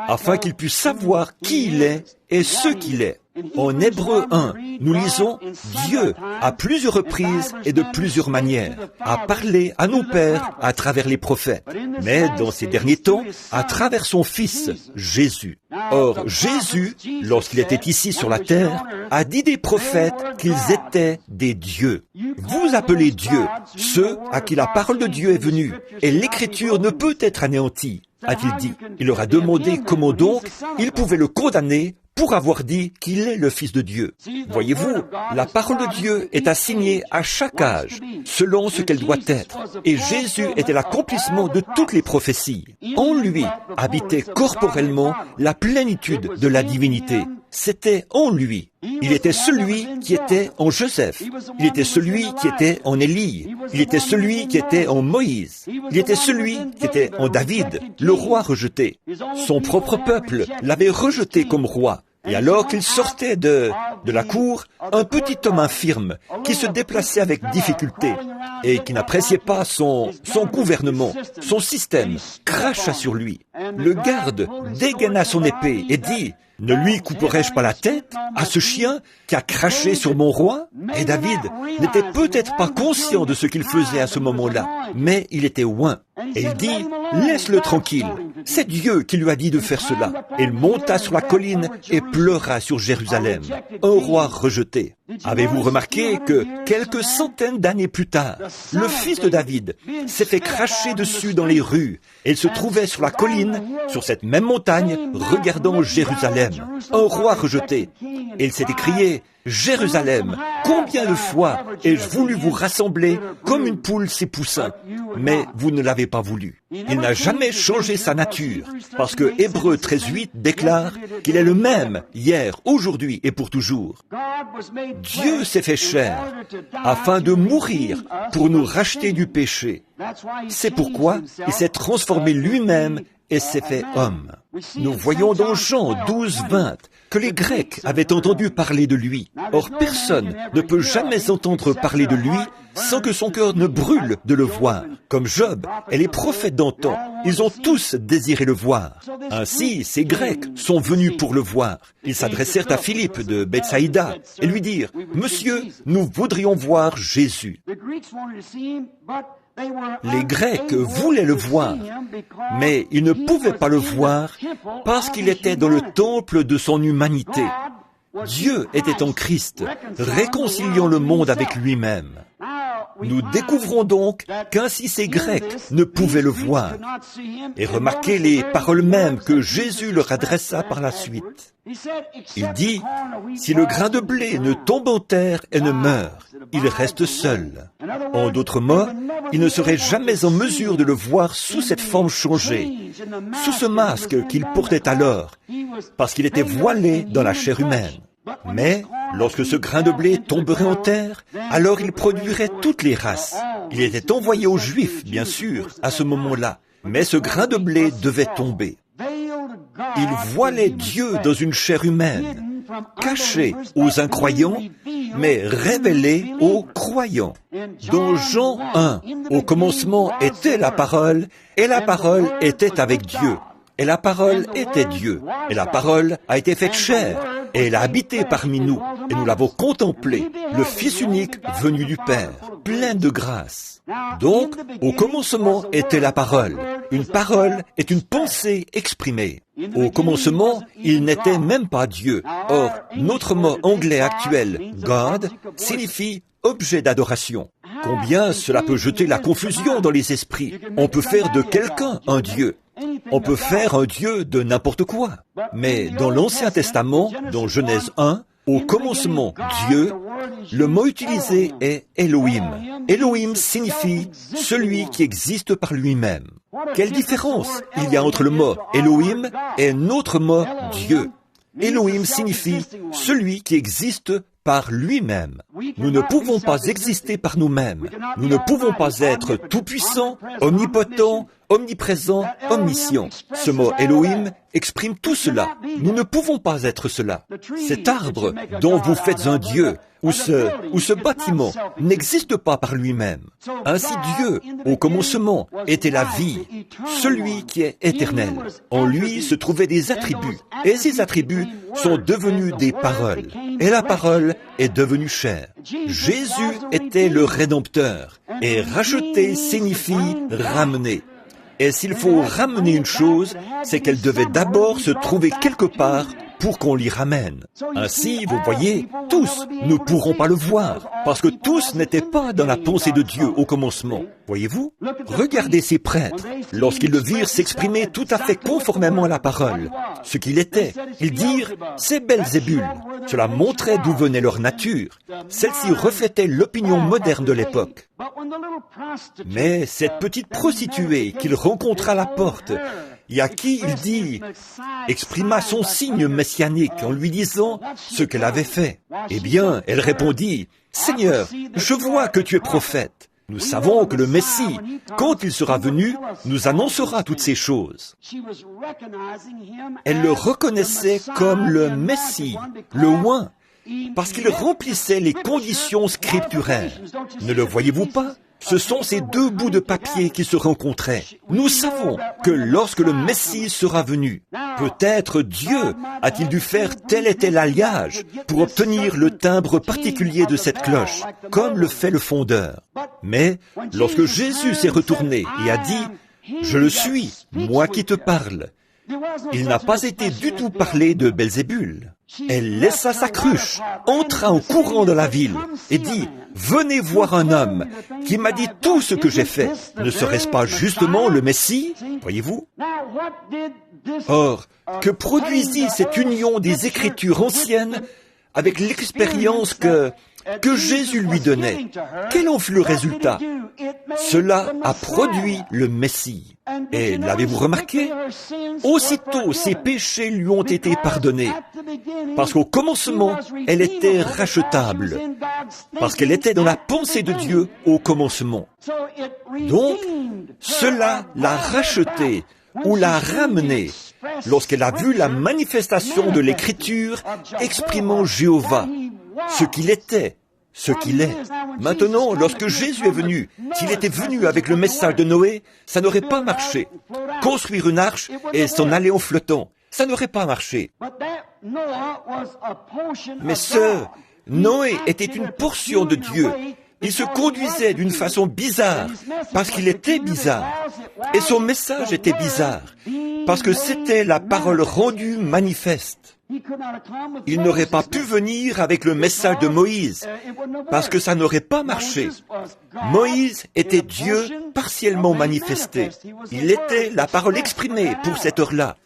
afin qu'ils puissent savoir qui il est et ce qu'il est. En Hébreux 1, nous lisons « Dieu, à plusieurs reprises et de plusieurs manières, a parlé à nos pères à travers les prophètes, mais dans ces derniers temps, à travers son Fils, Jésus. » Or, Jésus, lorsqu'il était ici sur la terre, a dit des prophètes qu'ils étaient des dieux. Vous appelez Dieu ceux à qui la parole de Dieu est venue, et l'Écriture ne peut être anéantie, a-t-il dit. Il leur a demandé comment donc il pouvait le condamner pour avoir dit qu'il est le Fils de Dieu. Voyez-vous, la parole de Dieu est assignée à chaque âge, selon ce qu'elle doit être. Et Jésus était l'accomplissement de toutes les prophéties. En lui habitait corporellement la plénitude de la divinité. C'était en lui. Il était celui qui était en Joseph. Il était celui qui était en Élie. Il était celui qui était en Moïse. Il était celui qui était en David, le roi rejeté. Son propre peuple l'avait rejeté comme roi. Et alors qu'il sortait de la cour, un petit homme infirme qui se déplaçait avec difficulté et qui n'appréciait pas son gouvernement, son système, cracha sur lui. Le garde dégaina son épée et dit « Ne lui couperai-je pas la tête à ce chien qui a craché sur mon roi ?» Et David n'était peut-être pas conscient de ce qu'il faisait à ce moment-là, mais il était oint. Et il dit « Laisse-le tranquille, c'est Dieu qui lui a dit de faire cela. » Et il monta sur la colline et pleura sur Jérusalem, un roi rejeté. Avez-vous remarqué que quelques centaines d'années plus tard, le fils de David s'est fait cracher dessus dans les rues et il se trouvait sur la colline, sur cette même montagne, regardant Jérusalem, un roi rejeté. Et il s'est écrié « Jérusalem, combien de fois ai-je voulu vous rassembler comme une poule ses poussins, mais vous ne l'avez pas voulu. » Il n'a jamais changé sa nature, parce que Hébreux 13:8 déclare qu'il est le même hier, aujourd'hui et pour toujours. Dieu s'est fait chair afin de mourir pour nous racheter du péché. C'est pourquoi il s'est transformé lui-même et s'est fait homme. Nous voyons dans Jean 12, 20 que les Grecs avaient entendu parler de lui. Or, personne ne peut jamais entendre parler de lui sans que son cœur ne brûle de le voir. Comme Job et les prophètes d'antan, ils ont tous désiré le voir. Ainsi, ces Grecs sont venus pour le voir. Ils s'adressèrent à Philippe de Bethsaïda et lui dirent « Monsieur, nous voudrions voir Jésus ». Les Grecs voulaient le voir, mais ils ne pouvaient pas le voir parce qu'il était dans le temple de son humanité. Dieu était en Christ, réconciliant le monde avec lui-même. Nous découvrons donc qu'ainsi ces Grecs ne pouvaient le voir. Et remarquez les paroles mêmes que Jésus leur adressa par la suite. Il dit, « Si le grain de blé ne tombe en terre et ne meurt, il reste seul. » En d'autres mots, il ne serait jamais en mesure de le voir sous cette forme changée, sous ce masque qu'il portait alors, parce qu'il était voilé dans la chair humaine. Mais, lorsque ce grain de blé tomberait en terre, alors il produirait toutes les races. Il était envoyé aux Juifs, bien sûr, à ce moment-là, mais ce grain de blé devait tomber. Il voilait Dieu dans une chair humaine, caché aux incroyants, mais révélé aux croyants. Dans Jean 1, au commencement était la parole, et la parole était avec Dieu. Et la parole était Dieu, et la parole a été faite chair, et elle a habité parmi nous, et nous l'avons contemplé, le Fils unique venu du Père, plein de grâce. Donc, au commencement était la parole. Une parole est une pensée exprimée. Au commencement, il n'était même pas Dieu. Or, notre mot anglais actuel, God, signifie objet d'adoration. Combien cela peut jeter la confusion dans les esprits. On peut faire de quelqu'un un Dieu. On peut faire un Dieu de n'importe quoi. Mais dans l'Ancien Testament, dans Genèse 1, au commencement Dieu, le mot utilisé est Elohim. Elohim signifie celui qui existe par lui-même. Quelle différence il y a entre le mot Elohim et notre mot Dieu? Elohim signifie celui qui existe par lui-même. Nous ne pouvons pas exister par nous-mêmes. Nous ne pouvons pas être tout-puissants, omnipotents, omniprésents, omniscients. Ce mot Elohim exprime tout cela. Nous ne pouvons pas être cela. Cet arbre dont vous faites un Dieu, ou ce bâtiment, n'existe pas par lui-même. Ainsi Dieu, au commencement, était la vie, celui qui est éternel. En lui se trouvaient des attributs, et ces attributs sont devenus des paroles. Et la parole est devenue chair. Jésus était le Rédempteur, et racheter signifie ramener. Et s'il faut ramener une chose, c'est qu'elle devait d'abord se trouver quelque part pour qu'on l'y ramène. Ainsi, vous voyez, tous ne pourront pas le voir, parce que tous n'étaient pas dans la pensée de Dieu au commencement. Voyez-vous? Regardez ces prêtres, lorsqu'ils le virent s'exprimer tout à fait conformément à la parole, ce qu'il était. Ils dirent, c'est Belzébul. Cela montrait d'où venait leur nature. Celle-ci reflétait l'opinion moderne de l'époque. Mais cette petite prostituée qu'il rencontra à la porte, et à qui il dit, exprima son signe messianique en lui disant ce qu'elle avait fait. Eh bien, elle répondit, « Seigneur, je vois que tu es prophète. Nous savons que le Messie, quand il sera venu, nous annoncera toutes ces choses. » Elle le reconnaissait comme le Messie, le oint, parce qu'il remplissait les conditions scripturaires. Ne le voyez-vous pas? Ce sont ces deux bouts de papier qui se rencontraient. Nous savons que lorsque le Messie sera venu, peut-être Dieu a-t-il dû faire tel et tel alliage pour obtenir le timbre particulier de cette cloche, comme le fait le fondeur. Mais lorsque Jésus s'est retourné et a dit « Je le suis, moi qui te parle », il n'a pas été du tout parlé de Belzébul. Elle laissa sa cruche, entra en courant dans la ville et dit « Venez voir un homme qui m'a dit tout ce que j'ai fait. Ne serait-ce pas justement le Messie ?» Voyez-vous? Or, que produisit cette union des Écritures anciennes avec l'expérience que Jésus lui donnait? Quel en fut le résultat? Cela a produit le Messie. Et l'avez-vous remarqué? Aussitôt ses péchés lui ont été pardonnés, parce qu'au commencement, elle était rachetable, parce qu'elle était dans la pensée de Dieu au commencement. Donc, cela l'a rachetée ou l'a ramenée lorsqu'elle a vu la manifestation de l'Écriture exprimant Jéhovah, ce qu'il était, ce qu'il est. Maintenant, lorsque Jésus est venu, s'il était venu avec le message de Noé, ça n'aurait pas marché. Construire une arche et s'en aller en flottant, ça n'aurait pas marché. Mais Noé était une portion de Dieu. Il se conduisait d'une façon bizarre, parce qu'il était bizarre. Et son message était bizarre, parce que c'était la parole rendue manifeste. Il n'aurait pas pu venir avec le message de Moïse, parce que ça n'aurait pas marché. Moïse était Dieu partiellement manifesté. Il était la parole exprimée pour cette heure-là.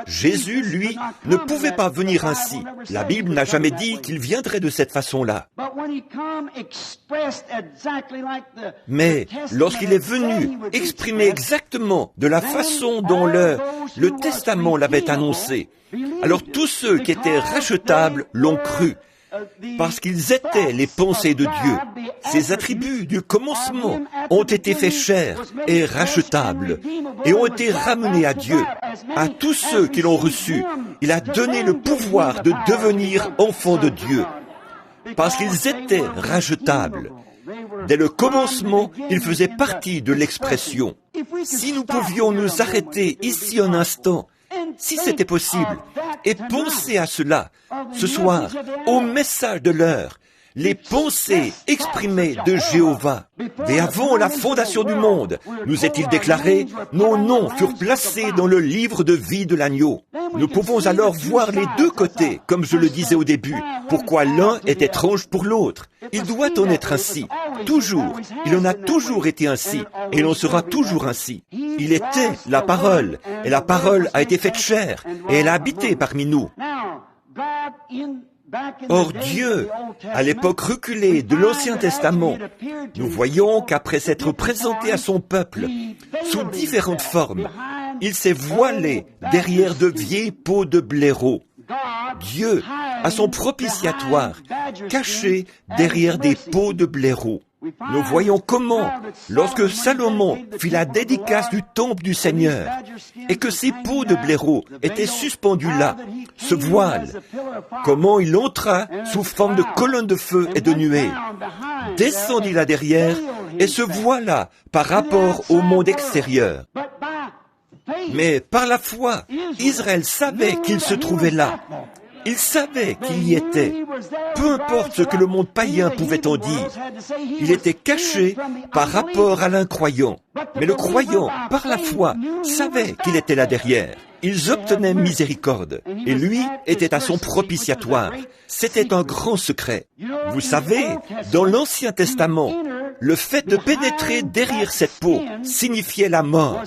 Jésus, lui, ne pouvait pas venir ainsi. La Bible n'a jamais dit qu'il viendrait de cette façon-là. Mais lorsqu'il est venu exprimer exactement de la façon dont le Testament l'avait annoncé, alors tous ceux qui étaient rachetables l'ont cru, parce qu'ils étaient les pensées de Dieu. Ces attributs du commencement ont été faits chair et rachetables, et ont été ramenés à Dieu. À tous ceux qui l'ont reçu, il a donné le pouvoir de devenir enfants de Dieu, parce qu'ils étaient rachetables. Dès le commencement, ils faisaient partie de l'expression. Si nous pouvions nous arrêter ici un instant, si c'était possible, et penser à cela, ce soir, au message de l'heure, les pensées exprimées de Jéhovah. Mais avant la fondation du monde, nous est-il déclaré, nos noms furent placés dans le livre de vie de l'agneau. Nous pouvons alors voir les deux côtés, comme je le disais au début. Pourquoi l'un est étrange pour l'autre? Il doit en être ainsi. Toujours. Il en a toujours été ainsi. Et l'on sera toujours ainsi. Il était la parole. Et la parole a été faite chair. Et elle a habité parmi nous. Or Dieu, à l'époque reculée de l'Ancien Testament, nous voyons qu'après s'être présenté à son peuple sous différentes formes, il s'est voilé derrière de vieilles peaux de blaireau. Dieu, à son propitiatoire, caché derrière des peaux de blaireau. Nous voyons comment, lorsque Salomon fit la dédicace du temple du Seigneur, et que ces peaux de blaireau étaient suspendues là, ce voile, comment il entra sous forme de colonne de feu et de nuée, descendit là derrière, et se voila par rapport au monde extérieur. Mais par la foi, Israël savait qu'il se trouvait là. Il savait qu'il y était. Peu importe ce que le monde païen pouvait en dire. Il était caché par rapport à l'incroyant. Mais le croyant, par la foi, savait qu'il était là derrière. Ils obtenaient miséricorde. Et lui était à son propitiatoire. C'était un grand secret. Vous savez, dans l'Ancien Testament, le fait de pénétrer derrière cette peau signifiait la mort.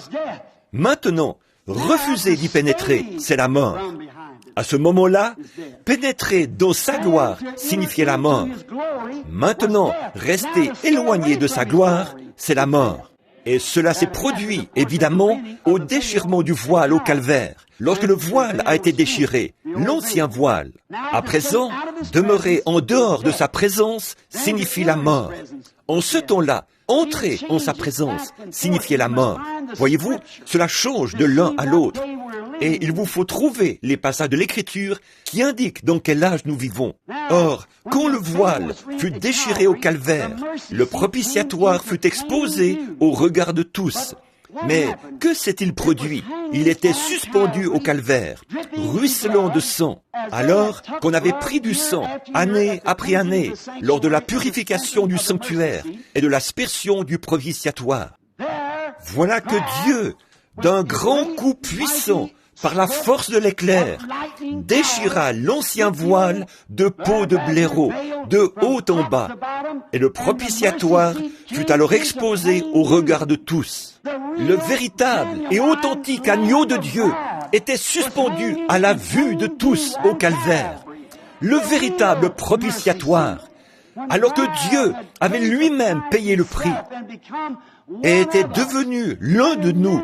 Maintenant, refuser d'y pénétrer, c'est la mort. À ce moment-là, pénétrer dans sa gloire signifiait la mort. Maintenant, rester éloigné de sa gloire, c'est la mort. Et cela s'est produit, évidemment, au déchirement du voile au calvaire, lorsque le voile a été déchiré, l'ancien voile. À présent, demeurer en dehors de sa présence signifie la mort. En ce temps-là, entrer en sa présence signifiait la mort. Voyez-vous, cela change de l'un à l'autre. Et il vous faut trouver les passages de l'Écriture qui indiquent dans quel âge nous vivons. Or, quand le voile fut déchiré au calvaire, le propitiatoire fut exposé au regard de tous. Mais que s'est-il produit? Il était suspendu au calvaire, ruisselant de sang. Alors qu'on avait pris du sang, année après année, lors de la purification du sanctuaire et de l'aspersion du propitiatoire. Voilà que Dieu, d'un grand coup puissant, par la force de l'éclair, déchira l'ancien voile de peau de blaireau, de haut en bas, et le propitiatoire fut alors exposé au regard de tous. Le véritable et authentique agneau de Dieu était suspendu à la vue de tous au calvaire. Le véritable propitiatoire, alors que Dieu avait lui-même payé le prix, et était devenu l'un de nous,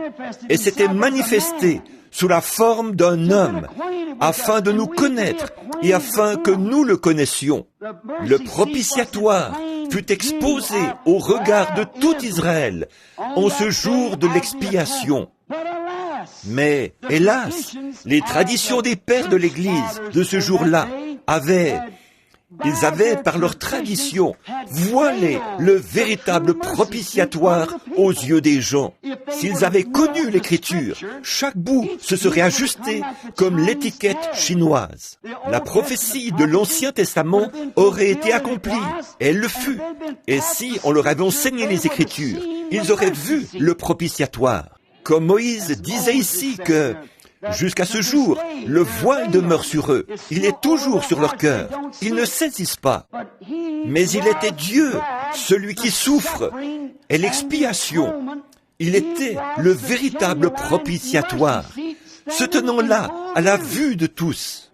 et s'était manifesté sous la forme d'un homme, afin de nous connaître et afin que nous le connaissions. Le propitiatoire fut exposé au regard de tout Israël en ce jour de l'expiation. Mais, hélas, les traditions des pères de l'Église de ce jour-là ils avaient, par leur tradition, voilé le véritable propitiatoire aux yeux des gens. S'ils avaient connu l'Écriture, chaque bout se serait ajusté comme l'étiquette chinoise. La prophétie de l'Ancien Testament aurait été accomplie, et elle le fut. Et si on leur avait enseigné les Écritures, ils auraient vu le propitiatoire. Comme Moïse disait ici que, jusqu'à ce jour, le voile demeure sur eux. Il est toujours sur leur cœur. Ils ne saisissent pas. Mais il était Dieu, celui qui souffre, et l'expiation. Il était le véritable propitiatoire, se tenant là, à la vue de tous.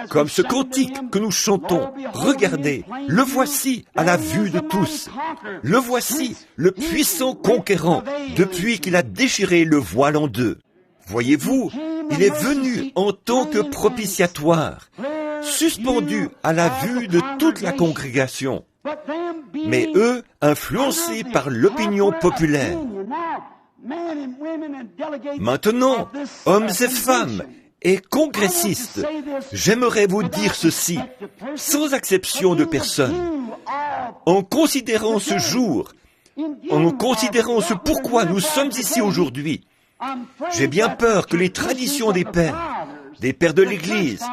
Comme ce cantique que nous chantons, regardez, le voici à la vue de tous. Le voici, le puissant conquérant, depuis qu'il a déchiré le voile en deux. Voyez-vous, il est venu en tant que propitiatoire, suspendu à la vue de toute la congrégation. Mais eux, influencés par l'opinion populaire. Maintenant, hommes et femmes et congressistes, j'aimerais vous dire ceci, sans exception de personne. En considérant ce jour, en considérant ce pourquoi nous sommes ici aujourd'hui, j'ai bien peur que les traditions des pères de l'Église,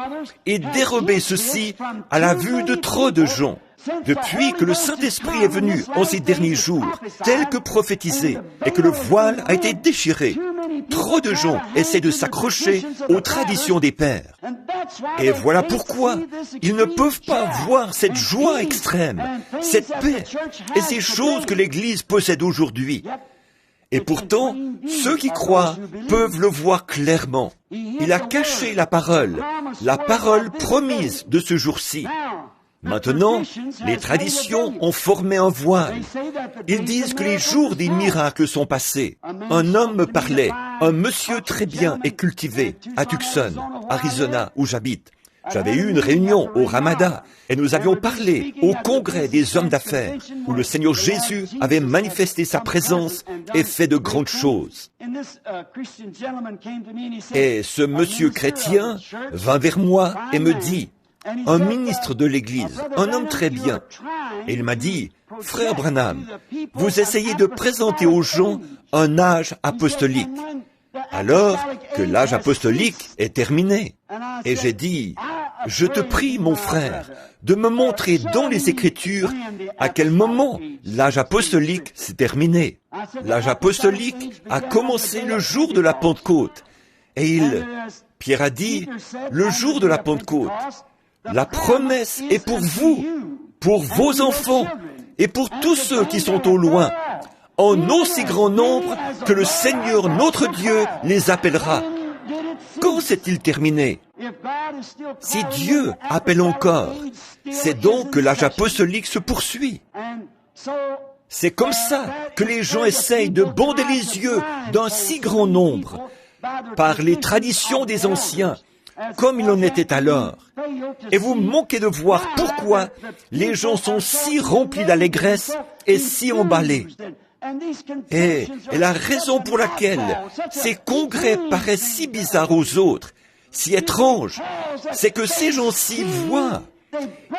aient dérobé ceci à la vue de trop de gens. Depuis que le Saint-Esprit est venu en ces derniers jours, tel que prophétisé, et que le voile a été déchiré, trop de gens essaient de s'accrocher aux traditions des pères. Et voilà pourquoi ils ne peuvent pas voir cette joie extrême, cette paix et ces choses que l'Église possède aujourd'hui. Et pourtant, ceux qui croient peuvent le voir clairement. Il a caché la parole promise de ce jour-ci. Maintenant, les traditions ont formé un voile. Ils disent que les jours des miracles sont passés. Un homme me parlait, un monsieur très bien et cultivé, à Tucson, Arizona, où j'habite. J'avais eu une réunion au Ramada et nous avions parlé au congrès des hommes d'affaires où le Seigneur Jésus avait manifesté sa présence et fait de grandes choses. Et ce monsieur chrétien vint vers moi et me dit, un ministre de l'Église, un homme très bien, et il m'a dit, « Frère Branham, vous essayez de présenter aux gens un âge apostolique, alors que l'âge apostolique est terminé. » Et j'ai dit, « Je te prie, mon frère, de me montrer dans les Écritures à quel moment l'âge apostolique s'est terminé. L'âge apostolique a commencé le jour de la Pentecôte. » Et Pierre a dit, « Le jour de la Pentecôte, la promesse est pour vous, pour vos enfants et pour tous ceux qui sont au loin, en aussi grand nombre que le Seigneur notre Dieu les appellera. » Quand s'est-il terminé? Si Dieu appelle encore, c'est donc que l'âge apostolique se poursuit. C'est comme ça que les gens essayent de bander les yeux d'un si grand nombre par les traditions des anciens, comme il en était alors. Et vous manquez de voir pourquoi les gens sont si remplis d'allégresse et si emballés. Et la raison pour laquelle ces congrès paraissent si bizarres aux autres, si étranges, c'est que ces gens-ci voient.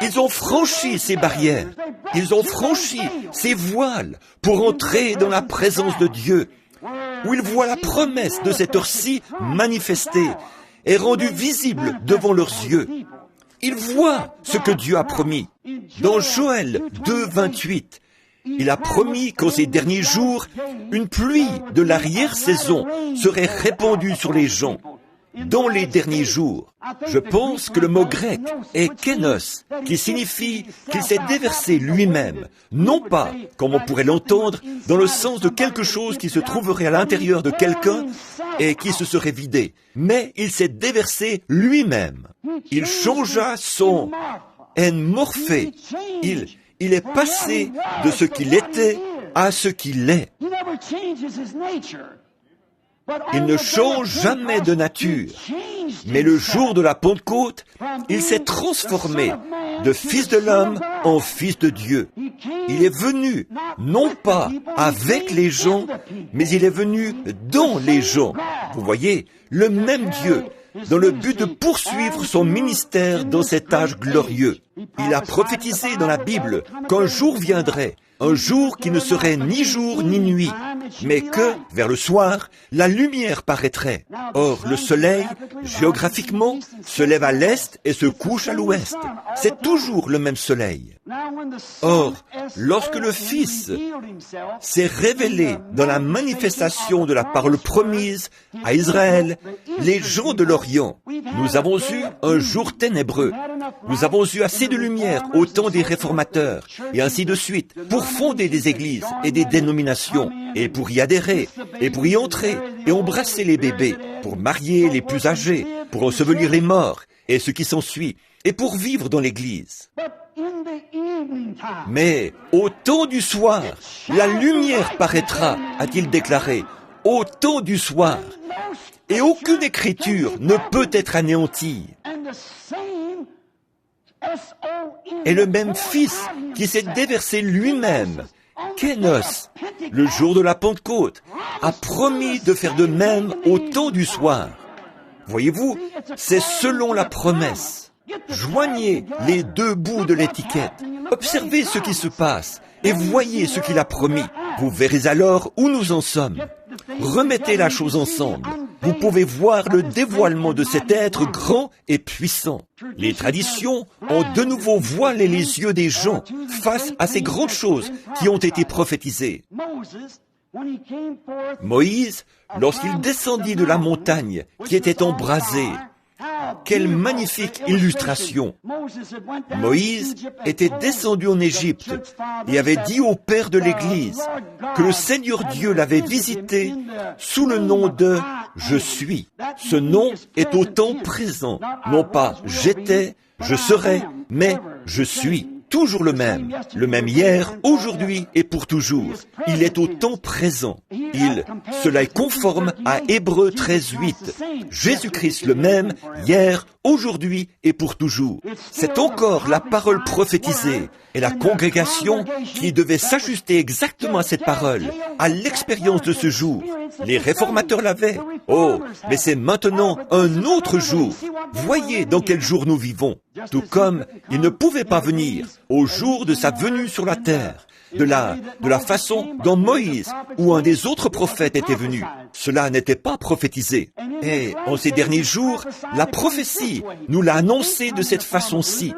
Ils ont franchi ces barrières, ils ont franchi ces voiles pour entrer dans la présence de Dieu, où ils voient la promesse de cette heure-ci manifestée et rendue visible devant leurs yeux. Ils voient ce que Dieu a promis. Dans Joël 2, 28, il a promis qu'en ces derniers jours, une pluie de l'arrière-saison serait répandue sur les gens. Dans les derniers jours, je pense que le mot grec est kénos, qui signifie qu'il s'est déversé lui-même, non pas, comme on pourrait l'entendre, dans le sens de quelque chose qui se trouverait à l'intérieur de quelqu'un et qui se serait vidé, mais il s'est déversé lui-même. Il changea son enmorphé. Il est passé de ce qu'il était à ce qu'il est. Il ne change jamais de nature, mais le jour de la Pentecôte, il s'est transformé de Fils de l'homme en Fils de Dieu. Il est venu, non pas avec les gens, mais il est venu dans les gens. Vous voyez, le même Dieu, dans le but de poursuivre son ministère dans cet âge glorieux. Il a prophétisé dans la Bible qu'un jour viendrait, un jour qui ne serait ni jour ni nuit, mais que, vers le soir, la lumière paraîtrait. Or, le soleil, géographiquement, se lève à l'est et se couche à l'ouest. C'est toujours le même soleil. Or, lorsque le Fils s'est révélé dans la manifestation de la parole promise à Israël, les gens de l'Orient, nous avons eu un jour ténébreux. Nous avons eu assez de lumière au temps des réformateurs, et ainsi de suite, pour fonder des églises et des dénominations, et pour y adhérer, et pour y entrer, et embrasser les bébés, pour marier les plus âgés, pour ensevelir les morts, et ce qui s'ensuit, et pour vivre dans l'église. Mais au temps du soir, la lumière paraîtra, a-t-il déclaré, au temps du soir, et aucune écriture ne peut être anéantie. Et le même Fils qui s'est déversé lui-même, Kénos, le jour de la Pentecôte, a promis de faire de même au temps du soir. Voyez-vous, c'est selon la promesse. Joignez les deux bouts de l'étiquette, observez ce qui se passe et voyez ce qu'il a promis. Vous verrez alors où nous en sommes. Remettez la chose ensemble. Vous pouvez voir le dévoilement de cet être grand et puissant. Les traditions ont de nouveau voilé les yeux des gens face à ces grandes choses qui ont été prophétisées. Moïse, lorsqu'il descendit de la montagne qui était embrasée, quelle magnifique illustration! Moïse était descendu en Égypte et avait dit au père de l'Église que le Seigneur Dieu l'avait visité sous le nom de « Je suis ». Ce nom est au temps présent, non pas « j'étais »,« je serai », mais « je suis ». Toujours le même hier, aujourd'hui et pour toujours. Il est au temps présent. Cela est conforme à Hébreux 13:8. Jésus-Christ le même, hier, aujourd'hui et pour toujours. C'est encore la parole prophétisée et la congrégation qui devait s'ajuster exactement à cette parole, à l'expérience de ce jour. Les réformateurs l'avaient. Oh, mais c'est maintenant un autre jour. Voyez dans quel jour nous vivons. Tout comme il ne pouvait pas venir au jour de sa venue sur la terre, de la façon dont Moïse ou un des autres prophètes était venu. Cela n'était pas prophétisé. Et en ces derniers jours, la prophétie nous l'a annoncé de cette façon-ci.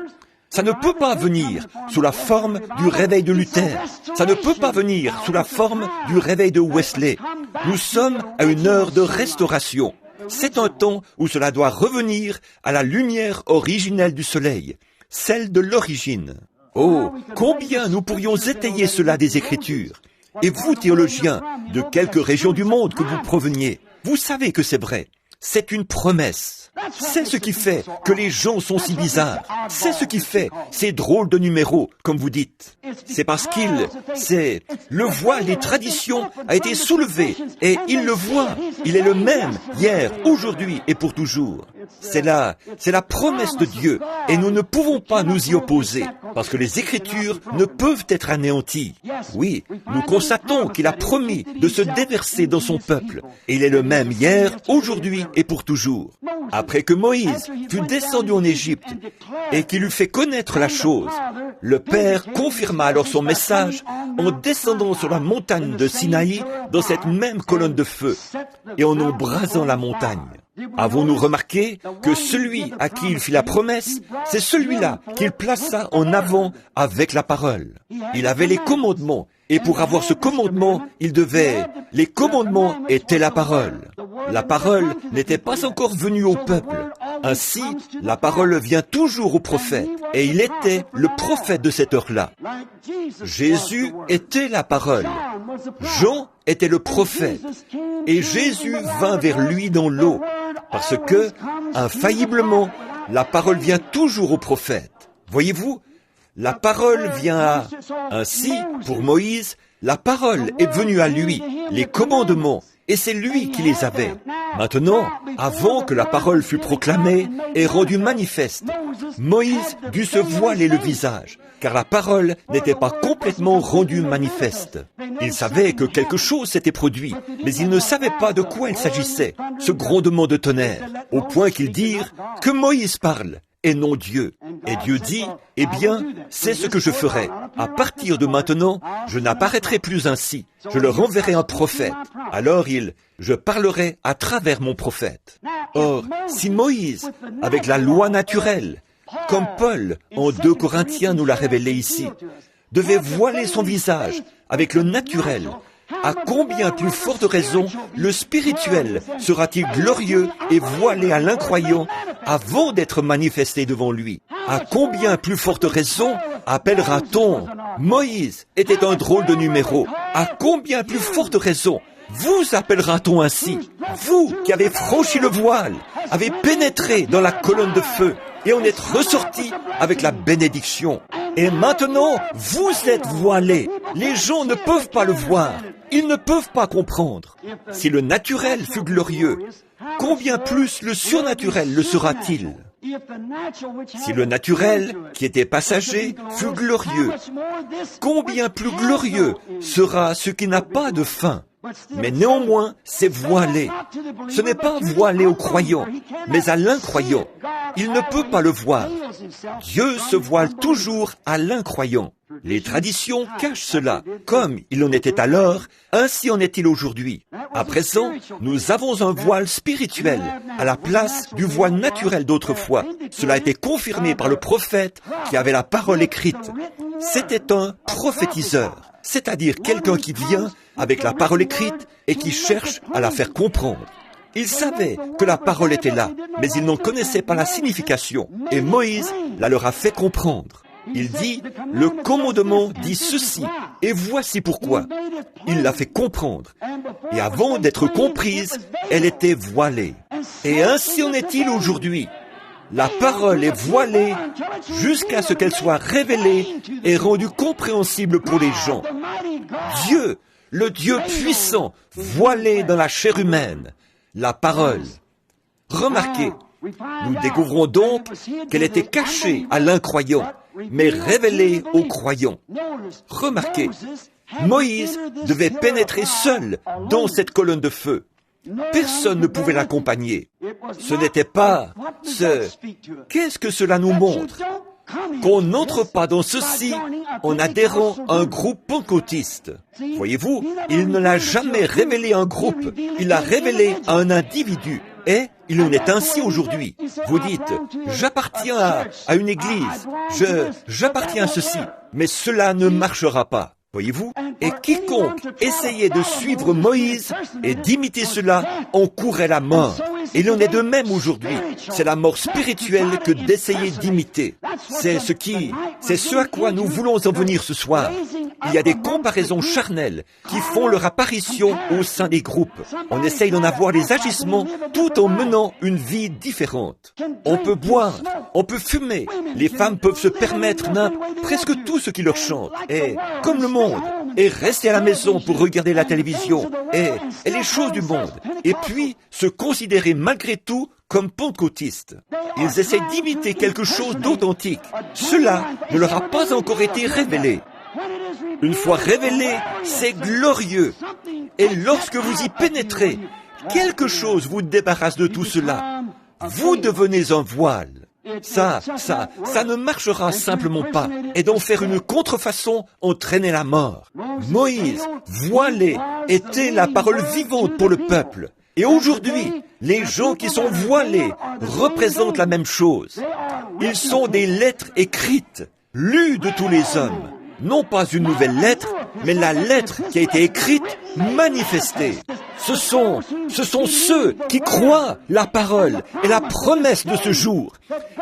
Ça ne peut pas venir sous la forme du réveil de Luther. Ça ne peut pas venir sous la forme du réveil de Wesley. Nous sommes à une heure de restauration. C'est un temps où cela doit revenir à la lumière originelle du soleil, celle de l'origine. Oh, combien nous pourrions étayer cela des Écritures. Et vous, théologiens, de quelque région du monde que vous proveniez, vous savez que c'est vrai. C'est une promesse. C'est ce qui fait que les gens sont si bizarres. C'est ce qui fait ces drôles de numéros, comme vous dites. C'est parce le voile des traditions a été soulevé et il le voit. Il est le même hier, aujourd'hui et pour toujours. C'est la promesse de Dieu et nous ne pouvons pas nous y opposer parce que les Écritures ne peuvent être anéanties. Oui, nous constatons qu'il a promis de se déverser dans son peuple et il est le même hier, aujourd'hui et pour toujours. Après que Moïse fut descendu en Égypte et qu'il eut fait connaître la chose, le Père confirma alors son message en descendant sur la montagne de Sinaï dans cette même colonne de feu et en embrasant la montagne. Avons-nous remarqué que celui à qui il fit la promesse, c'est celui-là qu'il plaça en avant avec la parole. Il avait les commandements, et pour avoir ce commandement, les commandements étaient la parole. La parole n'était pas encore venue au peuple. Ainsi, la parole vient toujours au prophète, et il était le prophète de cette heure-là. Jésus était la parole. Jean était le prophète, et Jésus vint vers lui dans l'eau, parce que, infailliblement, la parole vient toujours au prophète. Voyez-vous, la parole vient ainsi, pour Moïse, la parole est venue à lui, les commandements, et c'est lui qui les avait. Maintenant, avant que la parole fût proclamée et rendue manifeste, Moïse dut se voiler le visage, car la parole n'était pas complètement rendue manifeste. Il savait que quelque chose s'était produit, mais il ne savait pas de quoi il s'agissait, ce grondement de tonnerre, au point qu'ils dirent que Moïse parle, et non Dieu. Et Dieu dit, eh bien, c'est ce que je ferai. À partir de maintenant, je n'apparaîtrai plus ainsi. Je leur enverrai un prophète. Alors je parlerai à travers mon prophète. Or, si Moïse, avec la loi naturelle, comme Paul, en 2 Corinthiens nous l'a révélé ici, devait voiler son visage avec le naturel, à combien plus forte raison le spirituel sera-t-il glorieux et voilé à l'incroyant avant d'être manifesté devant lui? À combien plus forte raison appellera-t-on Moïse était un drôle de numéro? À combien plus forte raison vous appellera-t-on ainsi? Vous qui avez franchi le voile, avez pénétré dans la colonne de feu et en êtes ressortis avec la bénédiction. Et maintenant, vous êtes voilés. Les gens ne peuvent pas le voir. Ils ne peuvent pas comprendre. Si le naturel fut glorieux, combien plus le surnaturel le sera-t-il? Si le naturel, qui était passager, fut glorieux, combien plus glorieux sera ce qui n'a pas de fin? Mais néanmoins, c'est voilé. Ce n'est pas voilé aux croyants, mais à l'incroyant. Il ne peut pas le voir. Dieu se voile toujours à l'incroyant. Les traditions cachent cela. Comme il en était alors, ainsi en est-il aujourd'hui. À présent, nous avons un voile spirituel à la place du voile naturel d'autrefois. Cela a été confirmé par le prophète qui avait la parole écrite. C'était un prophétiseur, c'est-à-dire quelqu'un qui vient avec la parole écrite et qui cherche à la faire comprendre. Ils savaient que la parole était là, mais ils n'en connaissaient pas la signification. Et Moïse la leur a fait comprendre. Il dit, le commandement dit ceci, et voici pourquoi. Il l'a fait comprendre. Et avant d'être comprise, elle était voilée. Et ainsi en est-il aujourd'hui. La parole est voilée jusqu'à ce qu'elle soit révélée et rendue compréhensible pour les gens. Dieu, le Dieu puissant, voilé dans la chair humaine, la parole. Remarquez, nous découvrons donc qu'elle était cachée à l'incroyant, mais révélée aux croyants. Remarquez, Moïse devait pénétrer seul dans cette colonne de feu. Personne ne pouvait l'accompagner. Ce n'était pas Qu'est-ce que cela nous montre? Qu'on n'entre pas dans ceci en adhérant à un groupe pentecôtiste. Voyez-vous, il ne l'a jamais révélé à un groupe, il l'a révélé à un individu. Et il en est ainsi aujourd'hui. Vous dites, j'appartiens à une église, j'appartiens à ceci, mais cela ne marchera pas. Voyez-vous? Et quiconque essayait de suivre Moïse et d'imiter cela, en courait la mort. Et il en est de même aujourd'hui. C'est la mort spirituelle que d'essayer d'imiter. C'est ce à quoi nous voulons en venir ce soir. Il y a des comparaisons charnelles qui font leur apparition au sein des groupes. On essaye d'en avoir les agissements tout en menant une vie différente. On peut boire, on peut fumer, les femmes peuvent se permettre presque tout ce qui leur chante. Et comme le monde, et rester à la maison pour regarder la télévision et les choses du monde, et puis se considérer malgré tout comme pentecôtistes. Ils essaient d'imiter quelque chose d'authentique. Cela ne leur a pas encore été révélé. Une fois révélé, c'est glorieux. Et lorsque vous y pénétrez, quelque chose vous débarrasse de tout cela. Vous devenez un voile. Ça ne marchera simplement pas. Et d'en faire une contrefaçon entraînait la mort. Moïse, voilé, était la parole vivante pour le peuple. Et aujourd'hui, les gens qui sont voilés représentent la même chose. Ils sont des lettres écrites, lues de tous les hommes. Non pas une nouvelle lettre, mais la lettre qui a été écrite, manifestée. Ce sont ceux qui croient la parole et la promesse de ce jour,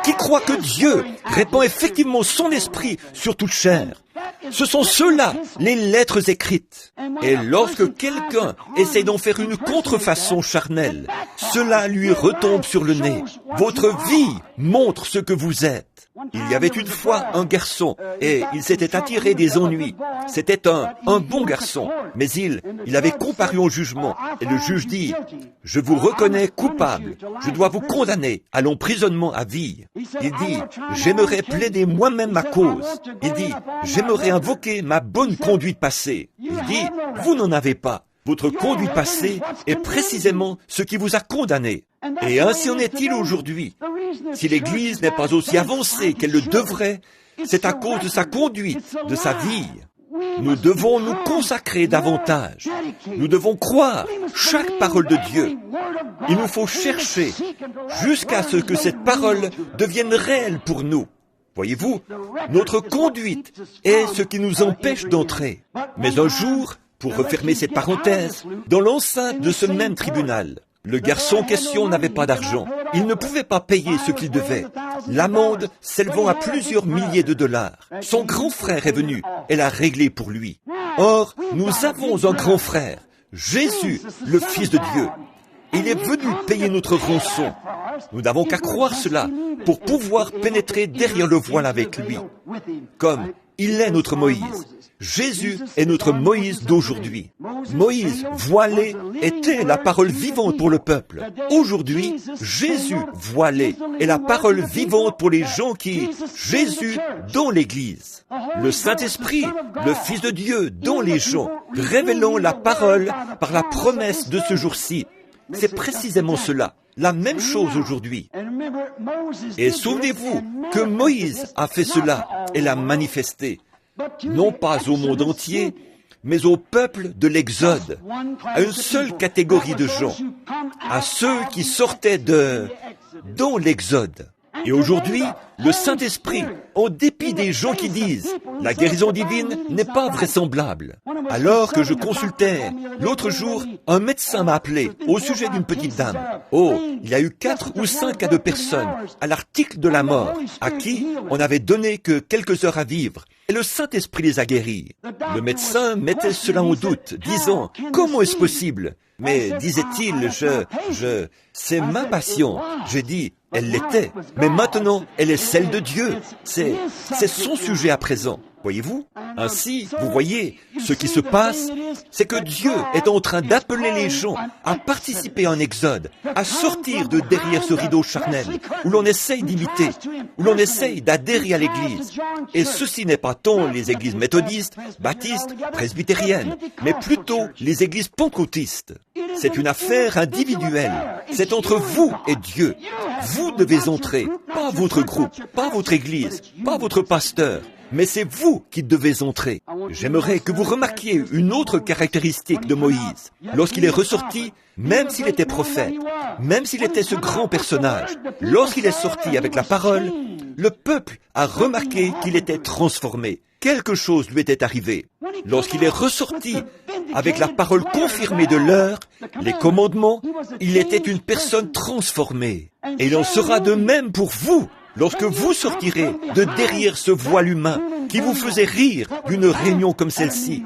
qui croient que Dieu répand effectivement son esprit sur toute chair. Ce sont ceux-là, les lettres écrites. Et lorsque quelqu'un essaie d'en faire une contrefaçon charnelle, cela lui retombe sur le nez. Votre vie montre ce que vous êtes. Christ. Il y avait une fois un garçon, et il s'était attiré des ennuis. C'était un bon garçon, mais il avait comparu au jugement, et le juge dit, « Je vous reconnais coupable, je dois vous condamner à l'emprisonnement à vie. » Il dit, « J'aimerais plaider moi-même ma cause. » Il dit, « J'aimerais invoquer ma bonne conduite passée. » Il dit, « Vous n'en avez pas. Votre conduite passée est précisément ce qui vous a condamné. » Et ainsi en est-il aujourd'hui. Si l'Église n'est pas aussi avancée qu'elle le devrait, c'est à cause de sa conduite, de sa vie. Nous devons nous consacrer davantage. Nous devons croire chaque parole de Dieu. Il nous faut chercher jusqu'à ce que cette parole devienne réelle pour nous. Voyez-vous, notre conduite est ce qui nous empêche d'entrer. Mais un jour, pour refermer cette parenthèse, dans l'enceinte de ce même tribunal, le garçon en question n'avait pas d'argent. Il ne pouvait pas payer ce qu'il devait. L'amende s'élevant à plusieurs milliers de dollars. Son grand frère est venu et l'a réglé pour lui. Or, nous avons un grand frère, Jésus, le Fils de Dieu. Il est venu payer notre rançon. Nous n'avons qu'à croire cela pour pouvoir pénétrer derrière le voile avec lui. Comme il est notre Moïse. Jésus est notre Moïse d'aujourd'hui. Moïse, voilé, était la parole vivante pour le peuple. Aujourd'hui, Jésus, voilé, est la parole vivante pour les gens Jésus, dans l'Église. Le Saint-Esprit, le Fils de Dieu, dans les gens, révélant la parole par la promesse de ce jour-ci. C'est précisément cela, la même chose aujourd'hui. Et souvenez-vous que Moïse a fait cela et l'a manifesté. Non pas au monde entier, mais au peuple de l'Exode, à une seule catégorie de gens, à ceux qui sortaient dans l'Exode. Et aujourd'hui, le Saint-Esprit, en dépit des gens qui disent « la guérison divine n'est pas vraisemblable », alors que je consultais l'autre jour, un médecin m'a appelé au sujet d'une petite dame. Oh, il y a eu 4 ou 5 cas de personnes à l'article de la mort, à qui on n'avait donné que quelques heures à vivre, et le Saint-Esprit les a guéris. Le médecin mettait cela en doute, disant « comment est-ce possible ?» Mais, disait-il, c'est ma passion. J'ai dit, elle l'était, mais maintenant, elle est celle de Dieu. C'est son sujet à présent. Voyez-vous? Ainsi, vous voyez, ce qui se passe, c'est que Dieu est en train d'appeler les gens à participer à un exode, à sortir de derrière ce rideau charnel, où l'on essaye d'imiter, où l'on essaye d'adhérer à l'Église. Et ceci n'est pas tant les églises méthodistes, baptistes, presbytériennes, mais plutôt les églises pentecôtistes. C'est une affaire individuelle. C'est entre vous et Dieu. Vous devez entrer, pas votre groupe, pas votre église, pas votre pasteur. Mais c'est vous qui devez entrer. J'aimerais que vous remarquiez une autre caractéristique de Moïse. Lorsqu'il est ressorti, même s'il était prophète, même s'il était ce grand personnage, lorsqu'il est sorti avec la parole, le peuple a remarqué qu'il était transformé. Quelque chose lui était arrivé. Lorsqu'il est ressorti avec la parole confirmée de l'heure, les commandements, il était une personne transformée. Et il en sera de même pour vous. Lorsque vous sortirez de derrière ce voile humain qui vous faisait rire d'une réunion comme celle-ci,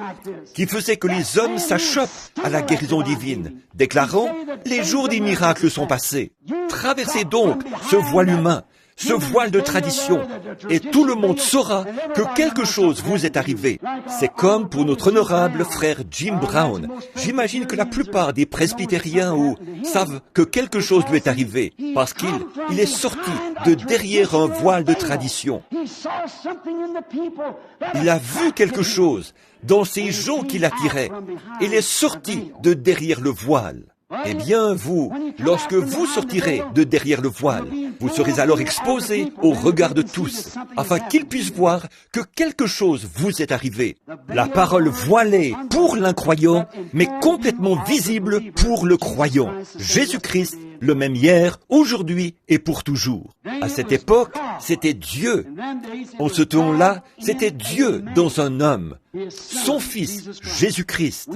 qui faisait que les hommes s'achoppent à la guérison divine, déclarant « les jours des miracles sont passés ». Traversez donc ce voile humain, ce voile de tradition, et tout le monde saura que quelque chose vous est arrivé. C'est comme pour notre honorable frère Jim Brown. J'imagine que la plupart des presbytériens savent que quelque chose lui est arrivé, parce qu'il est sorti de derrière un voile de tradition. Il a vu quelque chose dans ces gens qui l'attiraient. Il est sorti de derrière le voile. Eh bien, vous, lorsque vous sortirez de derrière le voile, vous serez alors exposé au regard de tous, afin qu'ils puissent voir que quelque chose vous est arrivé. La parole voilée pour l'incroyant, mais complètement visible pour le croyant. Jésus-Christ, le même hier, aujourd'hui et pour toujours. À cette époque, c'était Dieu. En ce temps-là, c'était Dieu dans un homme, son Fils, Jésus-Christ.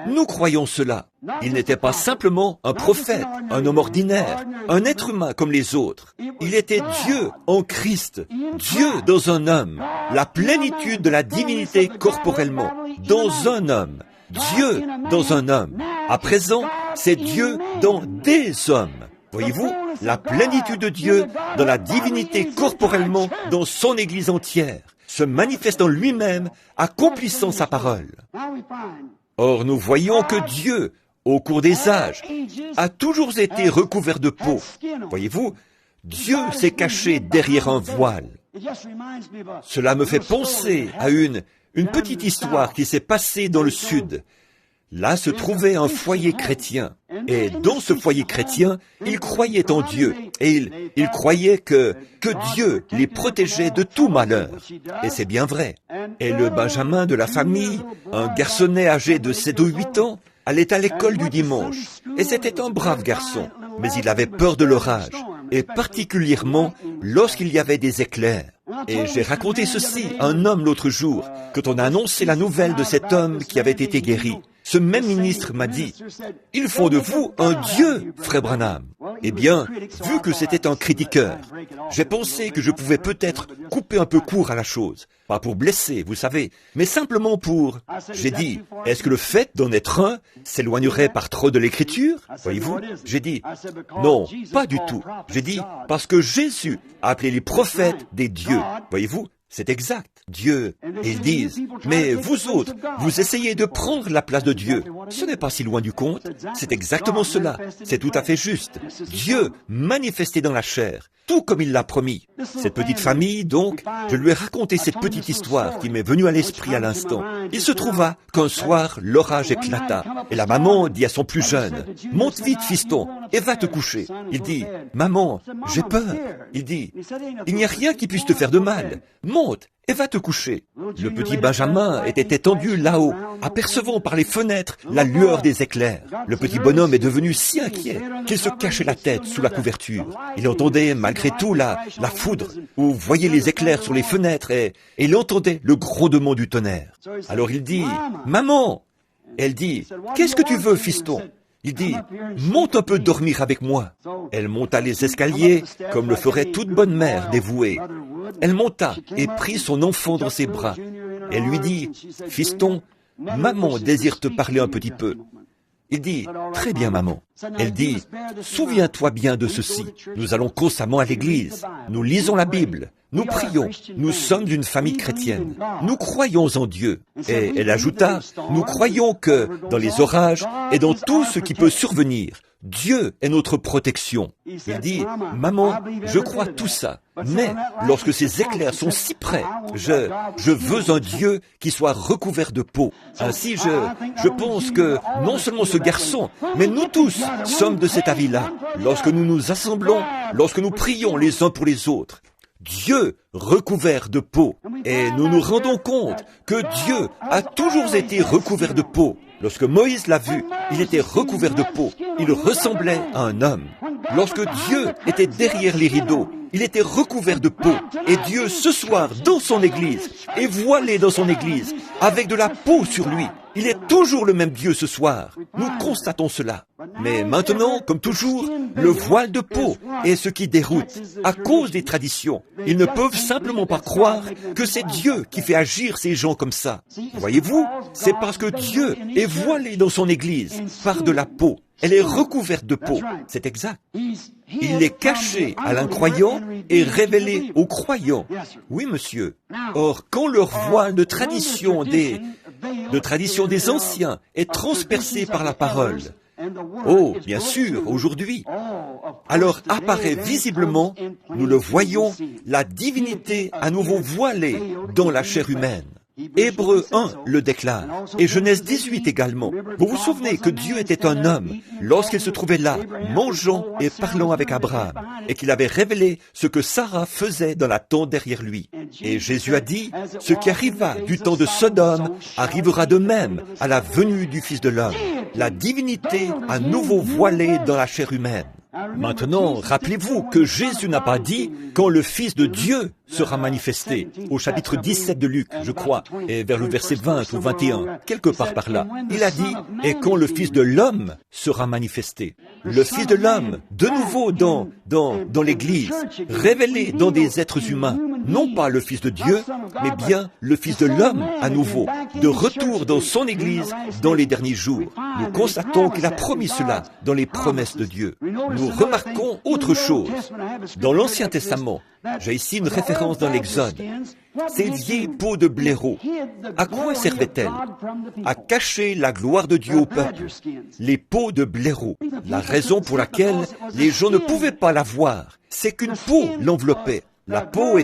Nous croyons cela. Il n'était pas simplement un prophète, un homme ordinaire, un être humain comme les autres. Il était Dieu en Christ, Dieu dans un homme, la plénitude de la divinité corporellement, dans un homme. Dieu dans un homme. À présent, c'est Dieu dans des hommes. Voyez-vous, la plénitude de Dieu dans la divinité corporellement dans son Église entière, se manifestant lui-même, accomplissant sa parole. Or, nous voyons que Dieu, au cours des âges, a toujours été recouvert de peau. Voyez-vous, Dieu s'est caché derrière un voile. Cela me fait penser à une petite histoire qui s'est passée dans le Sud. Là se trouvait un foyer chrétien. Et dans ce foyer chrétien, ils croyaient en Dieu. Et ils croyaient que Dieu les protégeait de tout malheur. Et c'est bien vrai. Et le Benjamin de la famille, un garçonnet âgé de 7 ou 8 ans, allait à l'école du dimanche. Et c'était un brave garçon. Mais il avait peur de l'orage. Et particulièrement lorsqu'il y avait des éclairs. Et j'ai raconté ceci à un homme l'autre jour, quand on a annoncé la nouvelle de cet homme qui avait été guéri. Ce même ministre m'a dit, « Ils font de vous un Dieu, frère Branham. » Eh bien, vu que c'était un critiqueur, j'ai pensé que je pouvais peut-être couper un peu court à la chose. Pas pour blesser, vous savez, mais simplement pour... J'ai dit, est-ce que le fait d'en être un s'éloignerait par trop de l'écriture? Voyez-vous? J'ai dit, non, pas du tout. J'ai dit, parce que Jésus a appelé les prophètes des dieux. Voyez-vous? C'est exact, Dieu. Et ils disent, mais vous autres, vous essayez de prendre la place de Dieu. Ce n'est pas si loin du compte. C'est exactement cela. C'est tout à fait juste. Dieu manifesté dans la chair, tout comme il l'a promis. Cette petite famille, donc, je lui ai raconté cette petite histoire qui m'est venue à l'esprit à l'instant. Il se trouva qu'un soir, l'orage éclata, et la maman dit à son plus jeune, « Monte vite, fiston, et va te coucher. » Il dit, « Maman, j'ai peur. » Il dit, « Il n'y a rien qui puisse te faire de mal. Monte et va te coucher. » Le petit Benjamin était étendu là-haut, apercevant par les fenêtres la lueur des éclairs. Le petit bonhomme est devenu si inquiet qu'il se cachait la tête sous la couverture. Il entendait malgré tout la foudre, ou voyait les éclairs sur les fenêtres, et il entendait le grondement du tonnerre. Alors il dit, « Maman !» Elle dit, « Qu'est-ce que tu veux, fiston ?» Il dit, « Monte un peu dormir avec moi. » Elle monta les escaliers comme le ferait toute bonne mère dévouée. Elle monta et prit son enfant dans ses bras. Elle lui dit, « Fiston, maman désire te parler un petit peu. » Il dit, « Très bien, maman. » Elle dit, « Souviens-toi bien de ceci. Nous allons constamment à l'église. Nous lisons la Bible. Nous prions. Nous sommes d'une famille chrétienne. Nous croyons en Dieu. » Et elle ajouta, « Nous croyons que dans les orages et dans tout ce qui peut survenir, Dieu est notre protection. » Il dit, « Maman, je crois tout ça. Mais lorsque ces éclairs sont si près, je veux un Dieu qui soit recouvert de peau. » Ainsi, je pense que non seulement ce garçon, mais nous tous sommes de cet avis-là. Lorsque nous nous assemblons, lorsque nous prions les uns pour les autres, Dieu recouvert de peau. Et nous nous rendons compte que Dieu a toujours été recouvert de peau. Lorsque Moïse l'a vu, il était recouvert de peau. Il ressemblait à un homme. Lorsque Dieu était derrière les rideaux, il était recouvert de peau. Et Dieu, ce soir, dans son Église, est voilé dans son Église, avec de la peau sur lui. Il est toujours le même Dieu ce soir. Nous constatons cela. Mais maintenant, comme toujours, le voile de peau est ce qui déroute. À cause des traditions, ils ne peuvent simplement pas croire que c'est Dieu qui fait agir ces gens comme ça. Voyez-vous, c'est parce que Dieu est voilé dans son Église par de la peau. Elle est recouverte de peau. C'est exact. Il est caché à l'incroyant et révélé aux croyants. Oui, monsieur. Or, quand leur voile de tradition des anciens est transpercé par la parole, oh, bien sûr, aujourd'hui, alors apparaît visiblement, nous le voyons, la divinité à nouveau voilée dans la chair humaine. Hébreux 1 le déclare, et Genèse 18 également. Vous vous souvenez que Dieu était un homme lorsqu'il se trouvait là, mangeant et parlant avec Abraham, et qu'il avait révélé ce que Sarah faisait dans la tente derrière lui. Et Jésus a dit, ce qui arriva du temps de Sodome arrivera de même à la venue du Fils de l'homme. La divinité à nouveau voilée dans la chair humaine. Maintenant, rappelez-vous que Jésus n'a pas dit quand le Fils de Dieu sera manifesté, au chapitre 17 de Luc, je crois, et vers le verset 20 ou 21, quelque part par là. Il a dit, et quand le Fils de l'homme sera manifesté. Le Fils de l'homme, de nouveau dans l'Église, révélé dans des êtres humains. non pas le Fils de Dieu, mais bien le Fils de l'homme à nouveau, de retour dans son Église dans les derniers jours. Nous constatons qu'il a promis cela dans les promesses de Dieu. Nous remarquons autre chose. Dans l'Ancien Testament, j'ai ici une référence dans l'Exode. Ces vieilles peaux de blaireau, à quoi servaient-elles? À cacher la gloire de Dieu au peuple. Les peaux de blaireau. La raison pour laquelle les gens ne pouvaient pas la voir, c'est qu'une peau l'enveloppait. La peau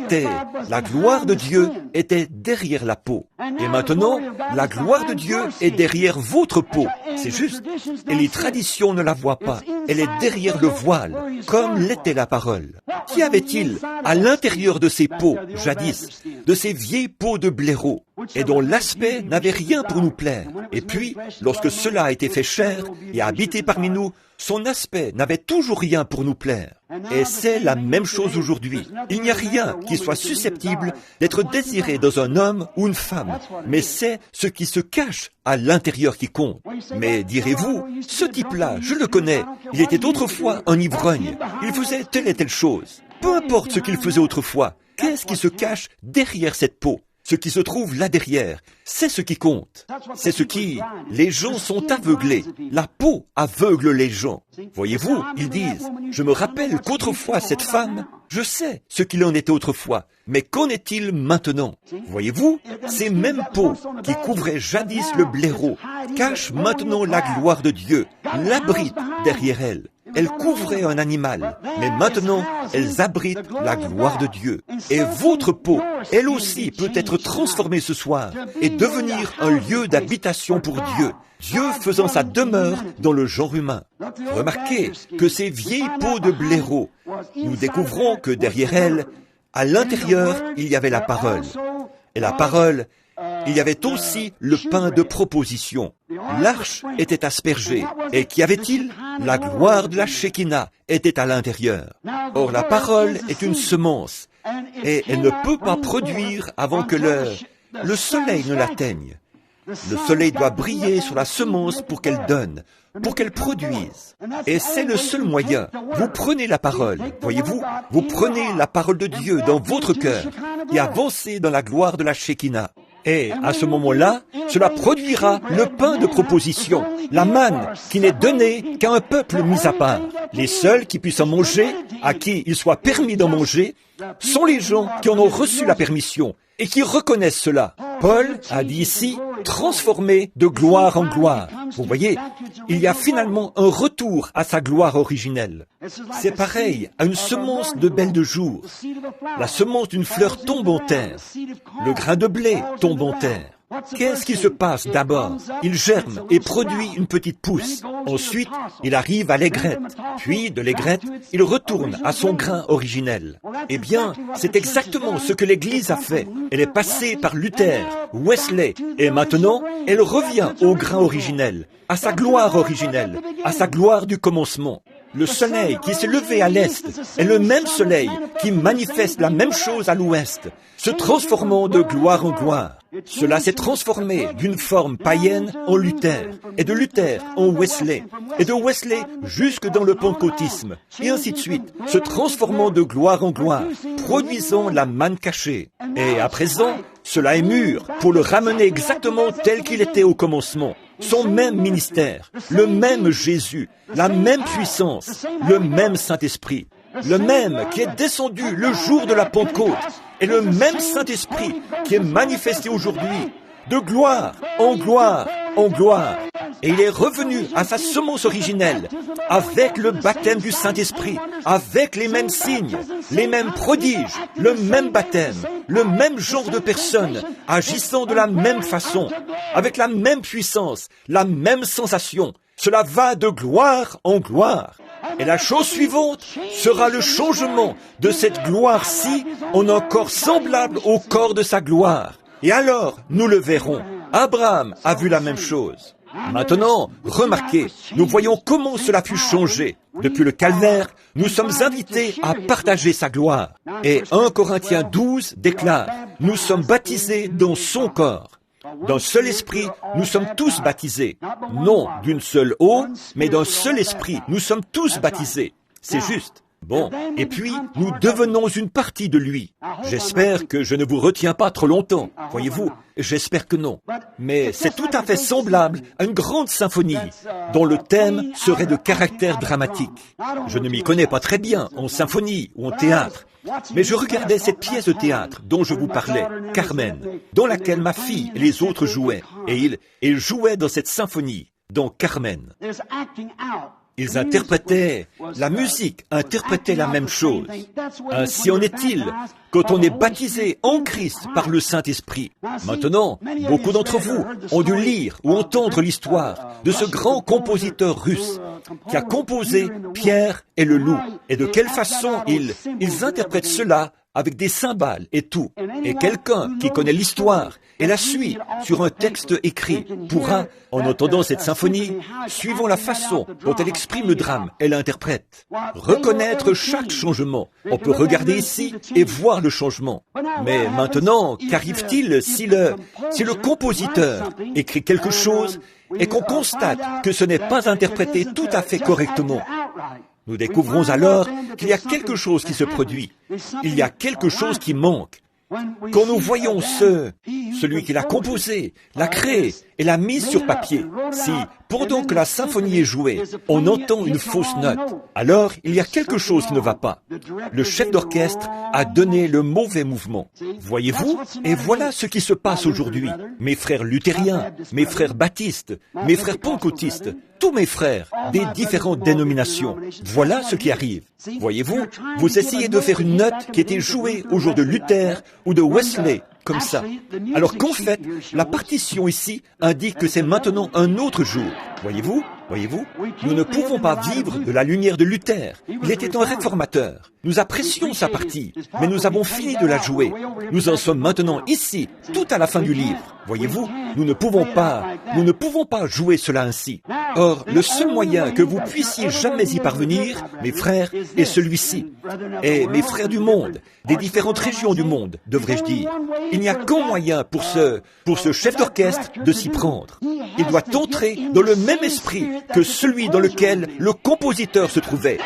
la gloire de Dieu était derrière la peau. Et maintenant, la gloire de Dieu est derrière votre peau. C'est juste. Et les traditions ne la voient pas. Elle est derrière le voile, comme l'était la parole. Qu'y avait-il à l'intérieur de ces peaux, jadis, de ces vieilles peaux de blaireau, et dont l'aspect n'avait rien pour nous plaire? Et puis, lorsque cela a été fait chair et a habité parmi nous, son aspect n'avait toujours rien pour nous plaire. Et c'est la même chose aujourd'hui. Il n'y a rien qui soit susceptible d'être désiré dans un homme ou une femme, mais c'est ce qui se cache à l'intérieur qui compte. Mais direz-vous, ce type-là, je le connais, il était autrefois un ivrogne, il faisait telle et telle chose. Peu importe ce qu'il faisait autrefois, qu'est-ce qui se cache derrière cette peau? Ce qui se trouve là derrière, c'est ce qui compte. C'est ce qui... Les gens sont aveuglés. La peau aveugle les gens. Voyez-vous, ils disent, je me rappelle qu'autrefois cette femme, je sais ce qu'il en était autrefois, mais qu'en est-il maintenant? Voyez-vous, ces mêmes peaux qui couvraient jadis le blaireau cachent maintenant la gloire de Dieu, l'abritent derrière elle. Elles couvraient un animal, mais maintenant, elles abritent la gloire de Dieu. Et votre peau, elle aussi, peut être transformée ce soir et devenir un lieu d'habitation pour Dieu. Dieu faisant sa demeure dans le genre humain. Remarquez que ces vieilles peaux de blaireau, nous découvrons que derrière elles, à l'intérieur, il y avait la parole. Et la parole, il y avait aussi le pain de proposition. L'arche était aspergée. Et qu'y avait-il? La gloire de la Shekinah était à l'intérieur. Or, la parole est une semence. Et elle ne peut pas produire avant que le soleil ne l'atteigne. Le soleil doit briller sur la semence pour qu'elle donne, pour qu'elle produise. Et c'est le seul moyen. Vous prenez la parole, voyez-vous, vous prenez la parole de Dieu dans votre cœur et avancez dans la gloire de la Shekinah. Et à ce moment-là, cela produira le pain de proposition, la manne qui n'est donnée qu'à un peuple mis à part. Les seuls qui puissent en manger, à qui il soit permis d'en manger, sont les gens qui en ont reçu la permission et qui reconnaissent cela. Paul a dit ici, transformé de gloire en gloire. Vous voyez, il y a finalement un retour à sa gloire originelle. C'est pareil à une semence de belle de jour. La semence d'une fleur tombe en terre. Le grain de blé tombe en terre. Qu'est-ce qui se passe d'abord? Il germe et produit une petite pousse. Ensuite, il arrive à l'aigrette. Puis, de l'aigrette, il retourne à son grain originel. Eh bien, c'est exactement ce que l'Église a fait. Elle est passée par Luther, Wesley, et maintenant, elle revient au grain originel, à sa gloire originelle, à sa gloire du commencement. Le soleil qui s'est levé à l'est est le même soleil qui manifeste la même chose à l'ouest, se transformant de gloire en gloire. Cela s'est transformé d'une forme païenne en Luther, et de Luther en Wesley, et de Wesley jusque dans le pentecôtisme, et ainsi de suite, se transformant de gloire en gloire, produisant la manne cachée. Et à présent, cela est mûr pour le ramener exactement tel qu'il était au commencement. Son même ministère, le même Jésus, la même puissance, le même Saint-Esprit, le même qui est descendu le jour de la Pentecôte, et le même Saint-Esprit qui est manifesté aujourd'hui, de gloire en gloire en gloire. Et il est revenu à sa semence originelle, avec le baptême du Saint-Esprit, avec les mêmes signes, les mêmes prodiges, le même baptême, le même genre de personnes, agissant de la même façon, avec la même puissance, la même sensation. Cela va de gloire en gloire. Et la chose suivante sera le changement de cette gloire-ci en un corps semblable au corps de sa gloire. Et alors, nous le verrons. Abraham a vu la même chose. Maintenant, remarquez, nous voyons comment cela fut changé. Depuis le calvaire, nous sommes invités à partager sa gloire. Et 1 Corinthiens 12 déclare, nous sommes baptisés dans son corps. D'un seul esprit, nous sommes tous baptisés. Non d'une seule eau, mais d'un seul esprit, nous sommes tous baptisés. C'est juste. Bon, et puis nous devenons une partie de lui. J'espère que je ne vous retiens pas trop longtemps, voyez-vous, j'espère que non. Mais c'est tout à fait semblable à une grande symphonie dont le thème serait de caractère dramatique. Je ne m'y connais pas très bien en symphonie ou en théâtre, mais je regardais cette pièce de théâtre dont je vous parlais, Carmen, dans laquelle ma fille et les autres jouaient, et ils jouaient dans cette symphonie, dans Carmen. Ils interprétaient, la musique interprétait la même chose. Ainsi en est-il quand on est baptisé en Christ par le Saint-Esprit. Maintenant, beaucoup d'entre vous ont dû lire ou entendre l'histoire de ce grand compositeur russe qui a composé Pierre et le loup. Et de quelle façon ils interprètent cela avec des cymbales et tout. Et quelqu'un qui connaît l'histoire et la suit sur un texte écrit pourra, en entendant cette symphonie, suivant la façon dont elle exprime le drame et l'interprète, reconnaître chaque changement. On peut regarder ici et voir le changement. Mais maintenant, qu'arrive-t-il si le compositeur écrit quelque chose et qu'on constate que ce n'est pas interprété tout à fait correctement? Nous découvrons alors qu'il y a quelque chose qui se produit. Il y a quelque chose qui manque. Quand nous voyons celui qui l'a composé, l'a créé et l'a mis sur papier, si, pendant que la symphonie est jouée, on entend une fausse note, alors il y a quelque chose qui ne va pas. Le chef d'orchestre a donné le mauvais mouvement. Voyez-vous? Et voilà ce qui se passe aujourd'hui. Mes frères luthériens, mes frères baptistes, mes frères pentecôtistes, tous mes frères des différentes dénominations. Voilà ce qui arrive. Voyez-vous, vous essayez de faire une note qui était jouée au jour de Luther ou de Wesley, comme ça. Alors qu'en fait, la partition ici indique que c'est maintenant un autre jour. Voyez-vous, nous ne pouvons pas vivre de la lumière de Luther. Il était un réformateur. Nous apprécions sa partie, mais nous avons fini de la jouer. Nous en sommes maintenant ici, tout à la fin du livre. Voyez-vous, nous ne pouvons pas jouer cela ainsi. Or, le seul moyen que vous puissiez jamais y parvenir, mes frères, est celui-ci. Et mes frères du monde, des différentes régions du monde, devrais-je dire. Il n'y a qu'un moyen pour ce chef d'orchestre de s'y prendre. Il doit entrer dans le même esprit que celui dans lequel le compositeur se trouvait.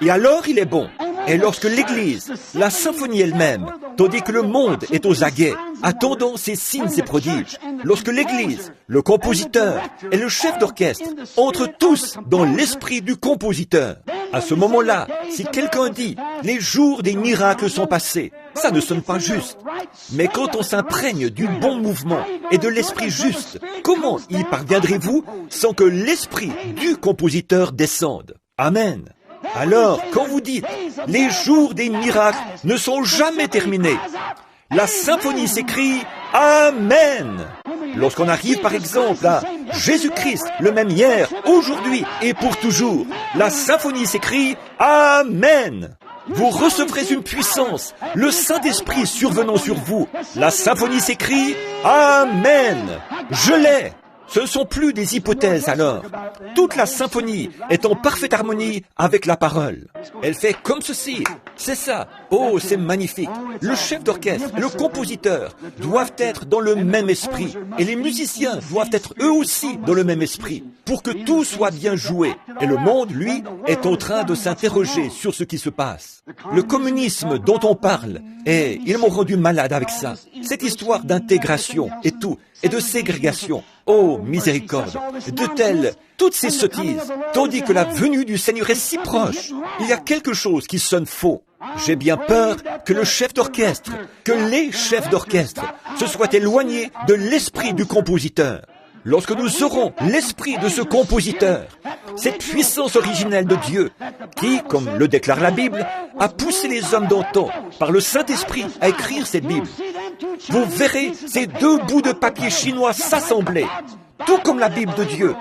Et alors il est bon. Et lorsque l'Église, la symphonie elle-même, tandis que le monde est aux aguets, attendant ces signes et prodiges, lorsque l'Église, le compositeur et le chef d'orchestre entrent tous dans l'esprit du compositeur, à ce moment-là, si quelqu'un dit « les jours des miracles sont passés », ça ne sonne pas juste. Mais quand on s'imprègne du bon mouvement et de l'esprit juste, comment y parviendrez-vous sans que l'esprit du compositeur descende? Amen. Alors, quand vous dites « les jours des miracles ne sont jamais terminés », la symphonie s'écrit « Amen ». Lorsqu'on arrive par exemple à « Jésus-Christ, le même hier, aujourd'hui et pour toujours », la symphonie s'écrit « Amen ». Vous recevrez une puissance, le Saint-Esprit survenant sur vous. La symphonie s'écrit « Amen ». Je l'ai. Ce ne sont plus des hypothèses alors. Toute la symphonie est en parfaite harmonie avec la parole. Elle fait comme ceci. C'est ça. Oh, c'est magnifique. Le chef d'orchestre, le compositeur doivent être dans le même esprit. Et les musiciens doivent être eux aussi dans le même esprit pour que tout soit bien joué. Et le monde, lui, est en train de s'interroger sur ce qui se passe. Le communisme dont on parle, et ils m'ont rendu malade avec ça. Cette histoire d'intégration et tout, et de ségrégation. Oh, miséricorde, toutes ces sottises, tandis que la venue du Seigneur est si proche. Il y a quelque chose qui sonne faux. J'ai bien peur que le chef d'orchestre, que les chefs d'orchestre se soient éloignés de l'esprit du compositeur. Lorsque nous aurons l'esprit de ce compositeur, cette puissance originelle de Dieu, qui, comme le déclare la Bible, a poussé les hommes d'antan par le Saint-Esprit à écrire cette Bible, vous verrez ces deux bouts de papier chinois s'assembler, tout comme la Bible de Dieu,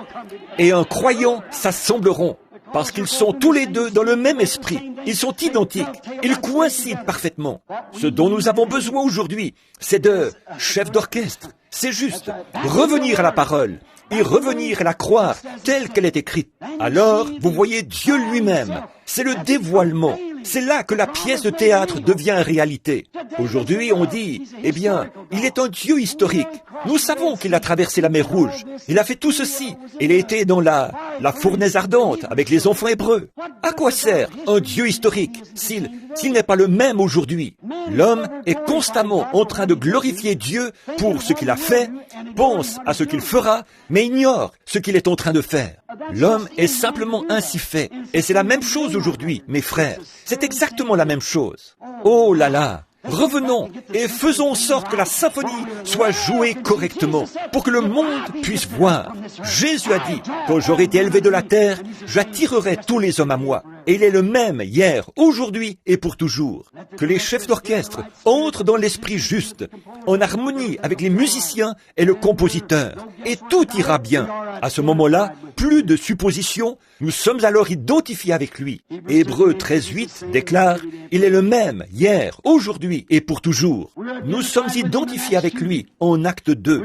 et un croyant s'assembleront, parce qu'ils sont tous les deux dans le même esprit. Ils sont identiques, ils coïncident parfaitement. Ce dont nous avons besoin aujourd'hui, c'est de chefs d'orchestre. C'est juste revenir à la parole et revenir à la croire telle qu'elle est écrite. Alors, vous voyez Dieu lui-même. C'est le dévoilement. C'est là que la pièce de théâtre devient réalité. Aujourd'hui, on dit, eh bien, il est un Dieu historique. Nous savons qu'il a traversé la mer Rouge. Il a fait tout ceci. Il a été dans la fournaise ardente avec les enfants hébreux. À quoi sert un Dieu historique s'il n'est pas le même aujourd'hui? L'homme est constamment en train de glorifier Dieu pour ce qu'il a fait, pense à ce qu'il fera, mais ignore ce qu'il est en train de faire. L'homme est simplement ainsi fait. Et c'est la même chose aujourd'hui, mes frères. C'est exactement la même chose. Oh là là! Revenons et faisons en sorte que la symphonie soit jouée correctement pour que le monde puisse voir. Jésus a dit, quand j'aurai été élevé de la terre, j'attirerai tous les hommes à moi. Et il est le même hier, aujourd'hui et pour toujours. Que les chefs d'orchestre entrent dans l'esprit juste, en harmonie avec les musiciens et le compositeur. Et tout ira bien. À ce moment-là, plus de suppositions, nous sommes alors identifiés avec lui. Hébreux 13:8 déclare, il est le même hier, aujourd'hui et pour toujours. Nous sommes identifiés avec lui en acte 2.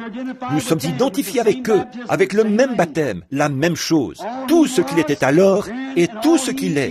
Nous sommes identifiés avec eux, avec le même baptême, la même chose. Tout ce qu'il était alors et tout ce qu'il est.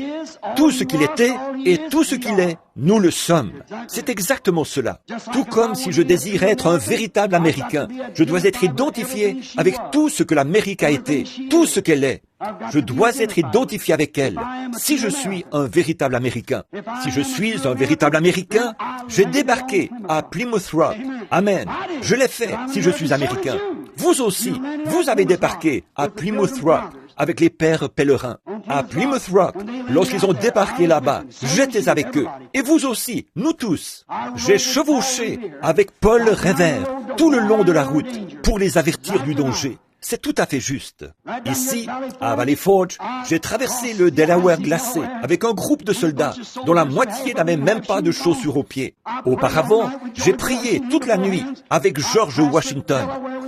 Tout ce qu'il était et tout ce qu'il est, nous le sommes. C'est exactement cela. Tout comme si je désire être un véritable Américain, je dois être identifié avec tout ce que l'Amérique a été, tout ce qu'elle est. Je dois être identifié avec elle. Si je suis un véritable Américain, si je suis un véritable Américain, j'ai débarqué à Plymouth Rock. Amen. Je l'ai fait si je suis Américain. Vous aussi, vous avez débarqué à Plymouth Rock avec les pères pèlerins. À Plymouth Rock, lorsqu'ils ont débarqué là-bas, j'étais avec eux. Et vous aussi, nous tous. J'ai chevauché avec Paul Revere tout le long de la route pour les avertir du danger. C'est tout à fait juste. Ici, à Valley Forge, j'ai traversé le Delaware glacé avec un groupe de soldats dont la moitié n'avait même pas de chaussures aux pieds. Auparavant, j'ai prié toute la nuit avec George Washington.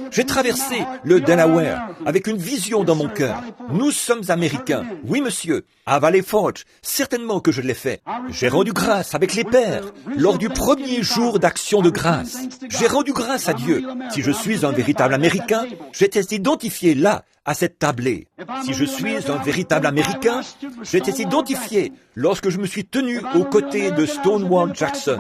J'ai traversé le Delaware avec une vision dans mon cœur. Nous sommes Américains. Oui, monsieur. À Valley Forge, certainement que je l'ai fait. J'ai rendu grâce avec les pères lors du premier jour d'action de grâce. J'ai rendu grâce à Dieu. Si je suis un véritable Américain, j'étais identifié là, à cette tablée. Si je suis un véritable Américain, j'étais identifié lorsque je me suis tenu aux côtés de Stonewall Jackson.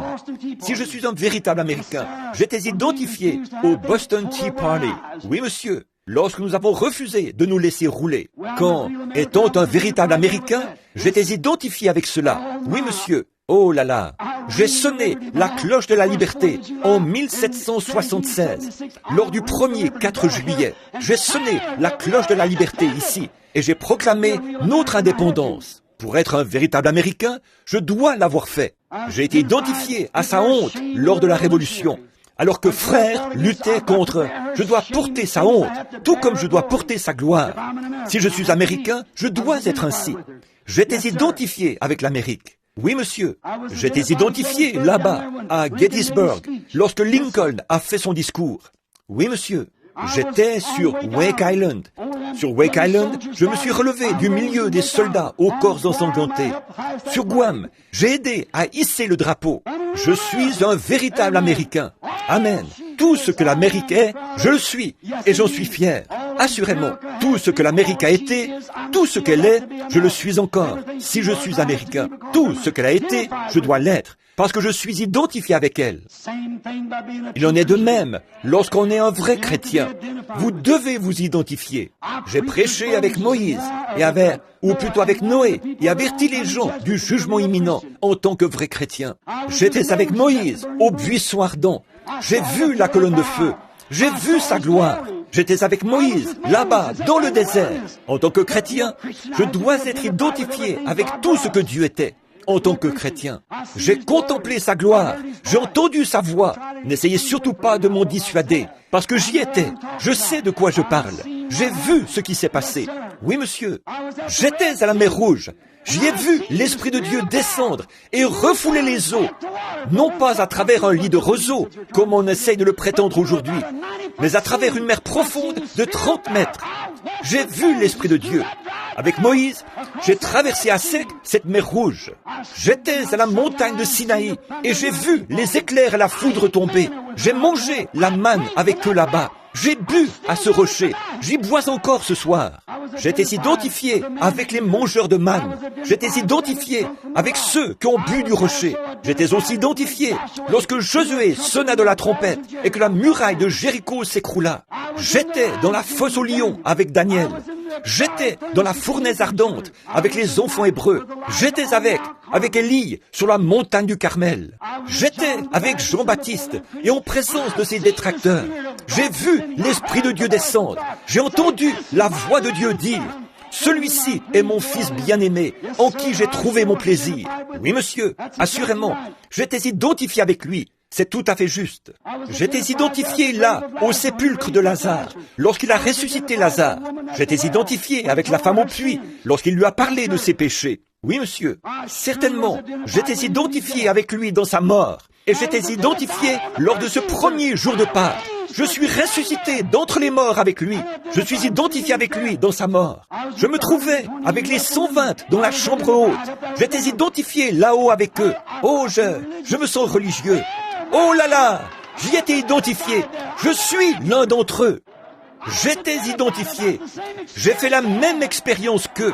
Si je suis un véritable Américain, j'étais identifié au Boston Tea Party. Oui, monsieur. Lorsque nous avons refusé de nous laisser rouler. Quand, étant un véritable Américain, j'étais identifié avec cela. Oui, monsieur. Oh là là. J'ai sonné la cloche de la liberté en 1776, lors du premier 4 juillet. J'ai sonné la cloche de la liberté ici, et j'ai proclamé notre indépendance. Pour être un véritable Américain, je dois l'avoir fait. J'ai été identifié à sa honte lors de la Révolution. Alors que frère luttait contre, je dois porter sa honte, tout comme je dois porter sa gloire. Si je suis Américain, je dois être ainsi. J'étais identifié avec l'Amérique. Oui, monsieur. J'étais identifié là-bas, à Gettysburg, lorsque Lincoln a fait son discours. Oui, monsieur. J'étais sur Wake Island. Sur Wake Island, je me suis relevé du milieu des soldats aux corps ensanglantés. Sur Guam, j'ai aidé à hisser le drapeau. Je suis un véritable Américain. Amen. Tout ce que l'Amérique est, je le suis, et j'en suis fier. Assurément, tout ce que l'Amérique a été, tout ce qu'elle est, je le suis encore. Si je suis Américain, tout ce qu'elle a été, je dois l'être, parce que je suis identifié avec elle. Il en est de même lorsqu'on est un vrai chrétien. Vous devez vous identifier. J'ai prêché avec Moïse, ou plutôt avec Noé, et averti les gens du jugement imminent en tant que vrai chrétien. J'étais avec Moïse au buisson ardent. J'ai vu la colonne de feu. J'ai vu sa gloire. J'étais avec Moïse, là-bas, dans le désert. En tant que chrétien, je dois être identifié avec tout ce que Dieu était. En tant que chrétien, j'ai contemplé sa gloire, j'ai entendu sa voix. N'essayez surtout pas de m'en dissuader, parce que j'y étais. Je sais de quoi je parle. J'ai vu ce qui s'est passé. Oui, monsieur. J'étais à la mer Rouge. J'y ai vu l'Esprit de Dieu descendre et refouler les eaux. Non pas à travers un lit de roseaux, comme on essaye de le prétendre aujourd'hui, mais à travers une mer profonde de 30 mètres. J'ai vu l'Esprit de Dieu. Avec Moïse, j'ai traversé à sec cette mer Rouge. J'étais à la montagne de Sinaï et j'ai vu les éclairs et la foudre tomber. J'ai mangé la manne avec eux là-bas. J'ai bu à ce rocher. J'y bois encore ce soir. J'étais identifié avec les mangeurs de manne. J'étais identifié avec ceux qui ont bu du rocher. J'étais aussi identifié lorsque Josué sonna de la trompette et que la muraille de Jéricho s'écroula. J'étais dans la fosse aux lions avec Daniel. J'étais dans la fournaise ardente avec les enfants hébreux. J'étais avec Élie sur la montagne du Carmel. J'étais avec Jean-Baptiste et en présence de ses détracteurs. J'ai vu l'Esprit de Dieu descendre. J'ai entendu la voix de Dieu dire: celui-ci est mon fils bien-aimé, en qui j'ai trouvé mon plaisir. Oui, monsieur, assurément, j'étais identifié avec lui. C'est tout à fait juste. J'étais identifié là, au sépulcre de Lazare, lorsqu'il a ressuscité Lazare. J'étais identifié avec la femme au puits, lorsqu'il lui a parlé de ses péchés. Oui, monsieur, certainement, j'étais identifié avec lui dans sa mort. Et j'étais identifié lors de ce premier jour de Pâques. Je suis ressuscité d'entre les morts avec lui. Je suis identifié avec lui dans sa mort. Je me trouvais avec les 120 dans la chambre haute. J'étais identifié là-haut avec eux. Oh, je me sens religieux. Oh là là, j'y étais identifié. Je suis l'un d'entre eux. J'étais identifié. J'ai fait la même expérience qu'eux.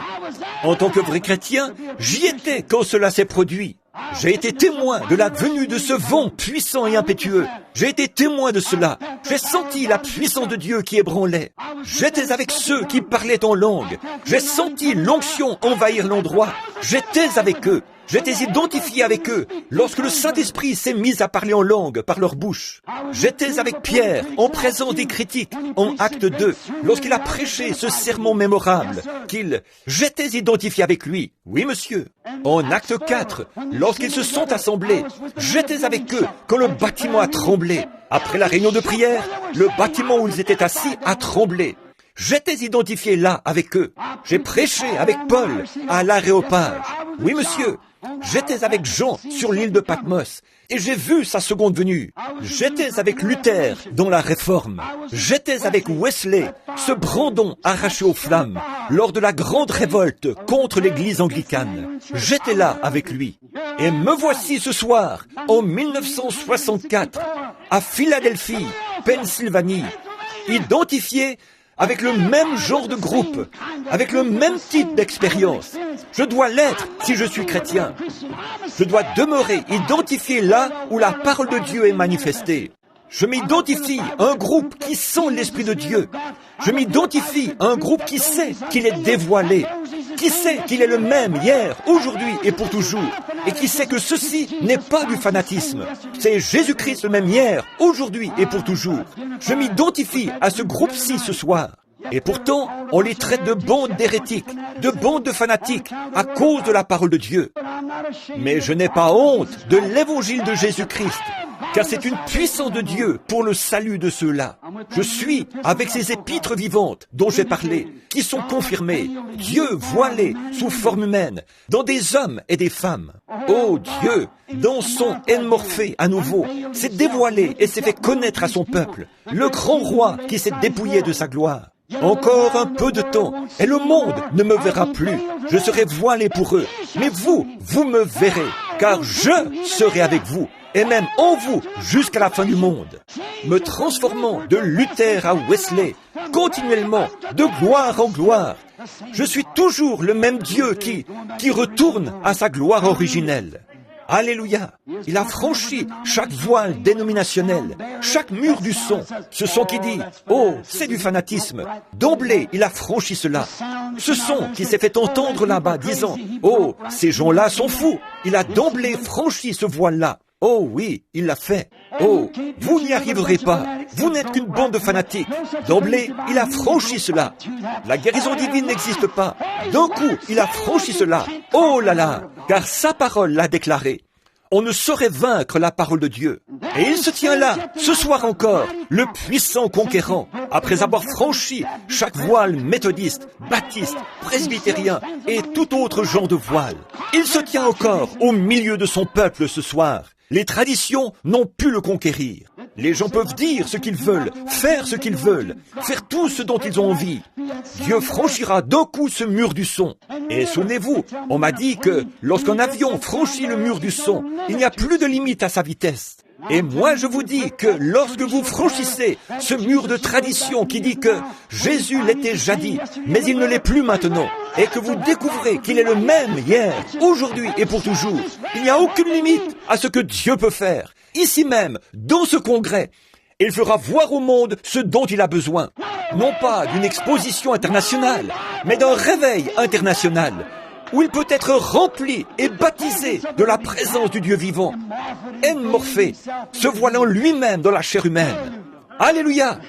En tant que vrai chrétien, j'y étais quand cela s'est produit. J'ai été témoin de la venue de ce vent puissant et impétueux. J'ai été témoin de cela. J'ai senti la puissance de Dieu qui ébranlait. J'étais avec ceux qui parlaient en langue. J'ai senti l'onction envahir l'endroit. J'étais avec eux. J'étais identifié avec eux lorsque le Saint-Esprit s'est mis à parler en langue par leur bouche. J'étais avec Pierre en présence des critiques en Acte 2 lorsqu'il a prêché ce sermon mémorable J'étais identifié avec lui. Oui, monsieur. En Acte 4, lorsqu'ils se sont assemblés, j'étais avec eux quand le bâtiment a tremblé. Après la réunion de prière, le bâtiment où ils étaient assis a tremblé. J'étais identifié là avec eux. J'ai prêché avec Paul à l'Aréopage. Oui, monsieur. J'étais avec Jean sur l'île de Patmos et j'ai vu sa seconde venue. J'étais avec Luther dans la Réforme. J'étais avec Wesley, ce brandon arraché aux flammes, lors de la grande révolte contre l'église anglicane. J'étais là avec lui. Et me voici ce soir, en 1964, à Philadelphie, Pennsylvanie, identifié avec le même genre de groupe, avec le même type d'expérience. Je dois l'être si je suis chrétien. Je dois demeurer identifié là où la parole de Dieu est manifestée. Je m'identifie à un groupe qui sent l'Esprit de Dieu. Je m'identifie à un groupe qui sait qu'il est dévoilé, qui sait qu'il est le même hier, aujourd'hui et pour toujours, et qui sait que ceci n'est pas du fanatisme. C'est Jésus-Christ le même hier, aujourd'hui et pour toujours. Je m'identifie à ce groupe-ci ce soir. Et pourtant, on les traite de bandes d'hérétiques, de bandes de fanatiques, à cause de la parole de Dieu. Mais je n'ai pas honte de l'évangile de Jésus-Christ, car c'est une puissance de Dieu pour le salut de ceux-là. Je suis avec ces épîtres vivantes dont j'ai parlé, qui sont confirmées, Dieu voilé sous forme humaine, dans des hommes et des femmes. Oh Dieu, dans son Morphée à nouveau, s'est dévoilé et s'est fait connaître à son peuple, le grand roi qui s'est dépouillé de sa gloire. Encore un peu de temps, et le monde ne me verra plus. Je serai voilé pour eux. Mais vous me verrez, car je serai avec vous, et même en vous, jusqu'à la fin du monde. Me transformant de Luther à Wesley, continuellement, de gloire en gloire. Je suis toujours le même Dieu qui retourne à sa gloire originelle. Alléluia! Il a franchi chaque voile dénominationnel, chaque mur du son. Ce son qui dit « Oh, c'est du fanatisme ». D'emblée, il a franchi cela. Ce son qui s'est fait entendre là-bas disant « Oh, ces gens-là sont fous ». Il a d'emblée franchi ce voile-là. Oh oui, il l'a fait. Oh, vous n'y arriverez pas. Vous n'êtes qu'une bande de fanatiques. D'emblée, il a franchi cela. La guérison divine n'existe pas. D'un coup, il a franchi cela. Oh là là, car sa parole l'a déclaré. On ne saurait vaincre la parole de Dieu. Et il se tient là, ce soir encore, le puissant conquérant, après avoir franchi chaque voile méthodiste, baptiste, presbytérien et tout autre genre de voile. Il se tient encore au milieu de son peuple ce soir. Les traditions n'ont pu le conquérir. Les gens peuvent dire ce qu'ils veulent, faire ce qu'ils veulent, faire tout ce dont ils ont envie. Dieu franchira d'un coup ce mur du son. Et souvenez-vous, on m'a dit que lorsqu'un avion franchit le mur du son, il n'y a plus de limite à sa vitesse. Et moi je vous dis que lorsque vous franchissez ce mur de tradition qui dit que Jésus l'était jadis, mais il ne l'est plus maintenant, et que vous découvrez qu'il est le même hier, aujourd'hui et pour toujours, il n'y a aucune limite à ce que Dieu peut faire, ici même, dans ce congrès. Il fera voir au monde ce dont il a besoin, non pas d'une exposition internationale, mais d'un réveil international, où il peut être rempli et baptisé de la présence du Dieu vivant, Morphée, se voilant lui-même dans la chair humaine. Alléluia!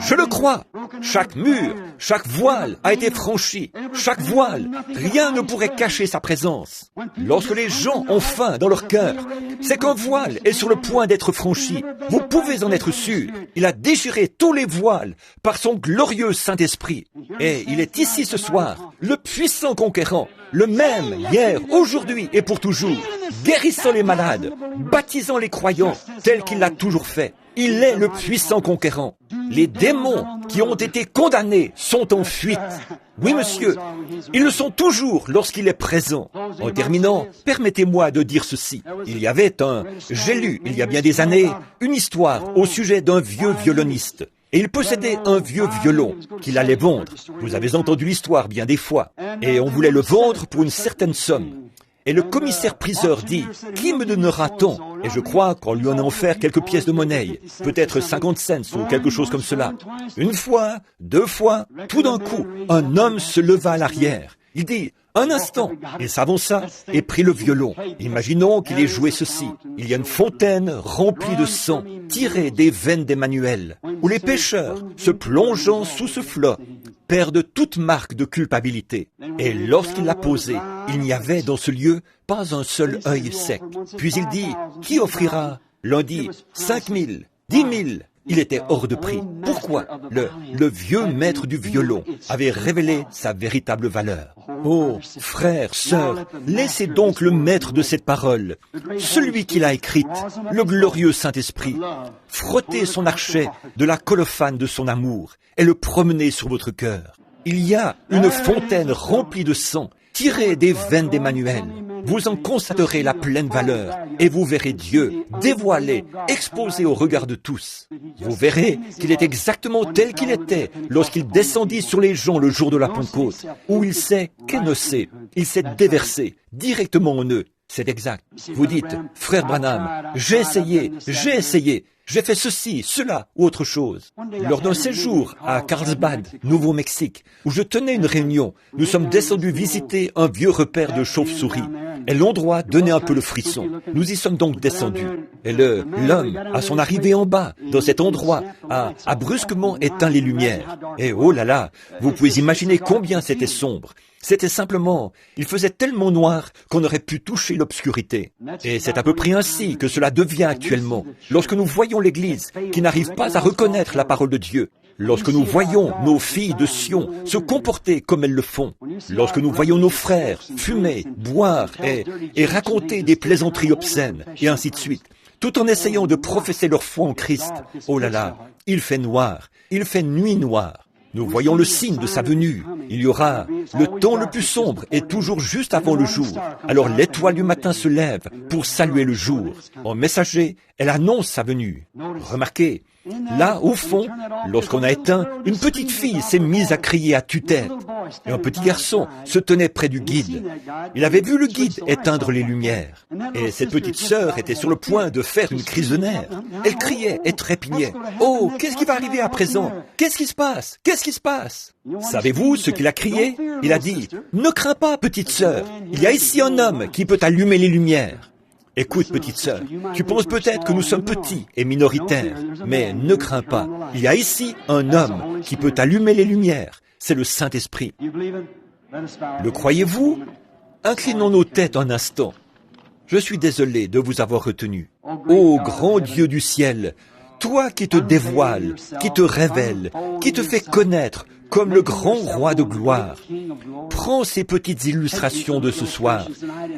Je le crois. Chaque mur, chaque voile a été franchi. Chaque voile, rien ne pourrait cacher sa présence. Lorsque les gens ont faim dans leur cœur, c'est qu'un voile est sur le point d'être franchi. Vous pouvez en être sûr. Il a déchiré tous les voiles par son glorieux Saint-Esprit. Et il est ici ce soir, le puissant conquérant, le même hier, aujourd'hui et pour toujours, guérissant les malades, baptisant les croyants, tel qu'il l'a toujours fait. Il est le puissant conquérant. Les démons qui ont été condamnés sont en fuite. Oui, monsieur, ils le sont toujours lorsqu'il est présent. En terminant, permettez-moi de dire ceci. J'ai lu, il y a bien des années, une histoire au sujet d'un vieux violoniste. Et il possédait un vieux violon qu'il allait vendre. Vous avez entendu l'histoire bien des fois. Et on voulait le vendre pour une certaine somme. Et le commissaire-priseur dit, « Qui me donnera tant ?» Et je crois qu'on lui en a offert quelques pièces de monnaie, peut-être 50 cents ou quelque chose comme cela. Une fois, deux fois, tout d'un coup, un homme se leva à l'arrière. Il dit, « Un instant !» Il s'avança et prit le violon. Imaginons qu'il ait joué ceci. Il y a une fontaine remplie de sang, tirée des veines d'Emmanuel, où les pécheurs, se plongeant sous ce flot, perdent toute marque de culpabilité. Et lorsqu'il l'a posé, il n'y avait dans ce lieu pas un seul œil sec. Puis il dit, « Qui offrira ?» L'un dit, 5 000, 10 000. Il était hors de prix. Pourquoi? Le vieux maître du violon avait révélé sa véritable valeur. Oh, frères, sœurs, laissez donc le maître de cette parole, celui qui l'a écrite, le glorieux Saint-Esprit, frotter son archet de la colophane de son amour et le promener sur votre cœur. Il y a une fontaine remplie de sang, tirée des veines d'Emmanuel. Vous en constaterez la pleine valeur et vous verrez Dieu dévoilé, exposé au regard de tous. Vous verrez qu'il est exactement tel qu'il était lorsqu'il descendit sur les gens le jour de la Pentecôte, où il s'est kénossé, il s'est déversé directement en eux. C'est exact. Vous dites, frère Branham, j'ai essayé, j'ai fait ceci, cela ou autre chose. Lors d'un séjour à Carlsbad, Nouveau-Mexique, où je tenais une réunion, nous sommes descendus visiter un vieux repère de chauves-souris. Et l'endroit donnait un peu le frisson. Nous y sommes donc descendus. Et l'homme, à son arrivée en bas, dans cet endroit, a brusquement éteint les lumières. Et oh là là, vous pouvez imaginer combien c'était sombre. C'était simplement, il faisait tellement noir qu'on aurait pu toucher l'obscurité. Et c'est à peu près ainsi que cela devient actuellement. Lorsque nous voyons l'Église qui n'arrive pas à reconnaître la parole de Dieu, lorsque nous voyons nos filles de Sion se comporter comme elles le font, lorsque nous voyons nos frères fumer, boire et raconter des plaisanteries obscènes, et ainsi de suite, tout en essayant de professer leur foi en Christ, oh là là, il fait noir, il fait nuit noire. Nous voyons le signe de sa venue. Il y aura le temps le plus sombre et toujours juste avant le jour. Alors l'étoile du matin se lève pour saluer le jour. En messager, elle annonce sa venue. Remarquez, là, au fond, lorsqu'on a éteint, une petite fille s'est mise à crier à tue-tête. Et un petit garçon se tenait près du guide. Il avait vu le guide éteindre les lumières. Et cette petite sœur était sur le point de faire une crise de nerfs. Elle criait et trépignait. « Oh, qu'est-ce qui va arriver à présent? Qu'est-ce qui se passe? Qu'est-ce qui se passe ?» Savez-vous ce qu'il a crié? Il a dit, « Ne crains pas, petite sœur. Il y a ici un homme qui peut allumer les lumières. » Écoute, petite sœur, tu penses peut-être que nous sommes petits et minoritaires, mais ne crains pas. Il y a ici un homme qui peut allumer les lumières. C'est le Saint-Esprit. Le croyez-vous? Inclinons nos têtes un instant. Je suis désolé de vous avoir retenu. Ô grand Dieu du ciel, toi qui te dévoiles, qui te révèles, qui te fais connaître comme le grand roi de gloire, prends ces petites illustrations de ce soir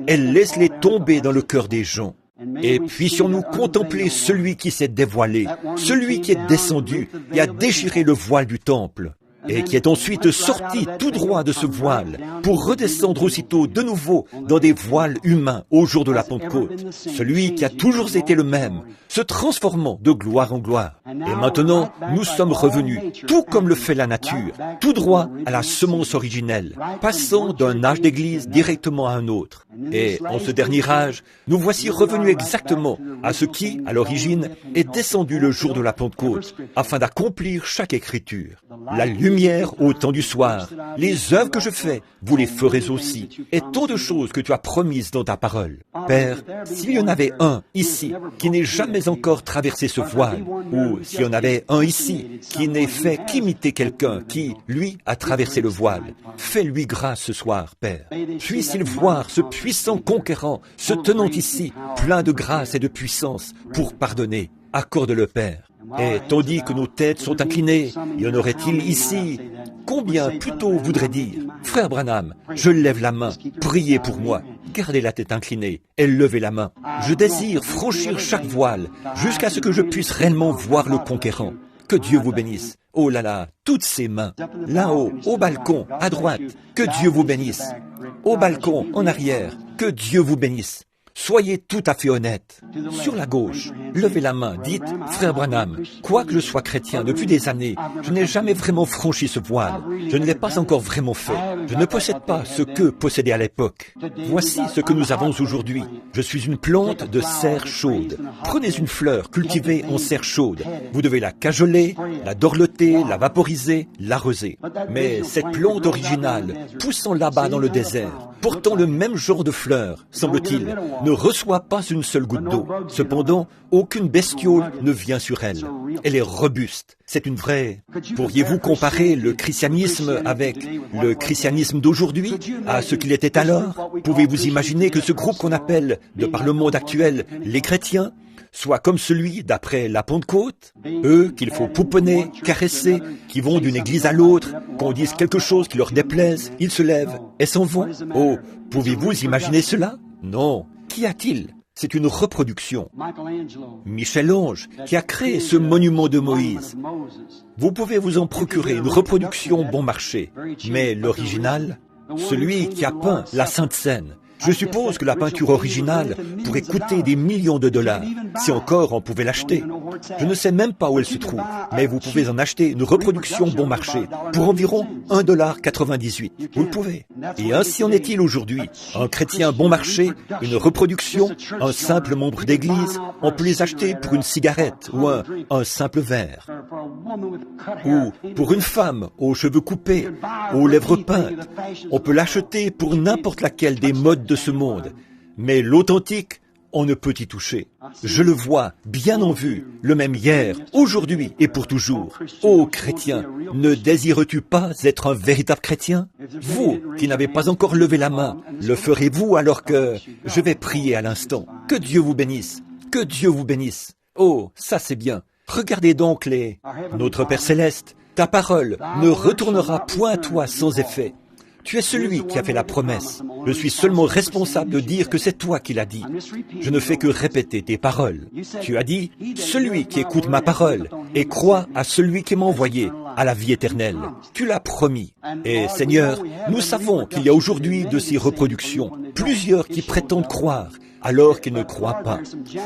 et laisse-les tomber dans le cœur des gens. Et puissions-nous contempler celui qui s'est dévoilé, celui qui est descendu et a déchiré le voile du temple. et qui est ensuite sorti tout droit de ce voile pour redescendre aussitôt de nouveau dans des voiles humains au jour de la Pentecôte. Celui qui a toujours été le même, se transformant de gloire en gloire. Et maintenant, nous sommes revenus, tout comme le fait la nature, tout droit à la semence originelle, passant d'un âge d'église directement à un autre. Et en ce dernier âge, nous voici revenus exactement à ce qui, à l'origine, est descendu le jour de la Pentecôte, afin d'accomplir chaque écriture. La lumière au temps du soir, les œuvres que je fais, vous les ferez aussi, et tant de choses que tu as promises dans ta parole. Père, s'il y en avait un ici qui n'ait jamais encore traversé ce voile, ou s'il y en avait un ici qui n'ait fait qu'imiter quelqu'un qui, lui, a traversé le voile, fais-lui grâce ce soir, Père. Puisse-t-il voir ce puissant conquérant se tenant ici, plein de grâce et de puissance, pour pardonner. Accorde-le, Père. Et tandis que nos têtes sont inclinées, y en aurait-il ici? Combien plutôt voudrait dire, Frère Branham, je lève la main, priez pour moi, gardez la tête inclinée et levez la main. Je désire franchir chaque voile jusqu'à ce que je puisse réellement voir le conquérant. Que Dieu vous bénisse. Oh là là, toutes ces mains, là-haut, au balcon, à droite, que Dieu vous bénisse. Au balcon, en arrière, que Dieu vous bénisse. Soyez tout à fait honnête. Sur la gauche, levez la main, dites, Frère Branham, quoique je sois chrétien depuis des années, je n'ai jamais vraiment franchi ce voile. Je ne l'ai pas encore vraiment fait. Je ne possède pas ce que possédait à l'époque. Voici ce que nous avons aujourd'hui. Je suis une plante de serre chaude. Prenez une fleur cultivée en serre chaude. Vous devez la cajoler, la dorloter, la vaporiser, l'arroser. Mais cette plante originale, poussant là-bas dans le désert, portant le même genre de fleurs, semble-t-il, ne reçoit pas une seule goutte d'eau. Cependant, aucune bestiole ne vient sur elle. Elle est robuste. C'est une vraie... Pourriez-vous comparer le christianisme avec le christianisme d'aujourd'hui à ce qu'il était alors? Pouvez-vous imaginer que ce groupe qu'on appelle, de par le monde actuel, les chrétiens, soit comme celui d'après la Pentecôte, eux qu'il faut pouponner, caresser, qui vont d'une église à l'autre, qu'on dise quelque chose qui leur déplaise, ils se lèvent et s'en vont? Oh, pouvez-vous imaginer cela? Non. Qu'y a-t-il? C'est une reproduction. Michel-Ange, qui a créé ce monument de Moïse. Vous pouvez vous en procurer une reproduction bon marché, mais l'original, celui qui a peint la Sainte Seine, je suppose que la peinture originale pourrait coûter des millions de dollars, si encore on pouvait l'acheter. Je ne sais même pas où elle se trouve, mais vous pouvez en acheter une reproduction bon marché pour environ $1,98. Vous le pouvez. Et ainsi en est-il aujourd'hui. Un chrétien bon marché, une reproduction, un simple membre d'église, on peut les acheter pour une cigarette ou un simple verre. Ou pour une femme aux cheveux coupés, aux lèvres peintes, on peut l'acheter pour n'importe laquelle des modes de ce monde. Mais l'authentique, on ne peut y toucher. Je le vois, bien en vue, le même hier, aujourd'hui et pour toujours. Ô chrétien, ne désires-tu pas être un véritable chrétien? Vous, qui n'avez pas encore levé la main, le ferez-vous alors que je vais prier à l'instant? Que Dieu vous bénisse, que Dieu vous bénisse. Oh, ça c'est bien. Regardez donc Notre Père Céleste, ta parole ne retournera point à toi sans effet. Tu es celui qui a fait la promesse. Je suis seulement responsable de dire que c'est toi qui l'as dit. Je ne fais que répéter tes paroles. Tu as dit, celui qui écoute ma parole et croit à celui qui m'a envoyé, à la vie éternelle. Tu l'as promis. Et Seigneur, nous savons qu'il y a aujourd'hui de ces reproductions, plusieurs qui prétendent croire, alors qu'ils ne croient pas.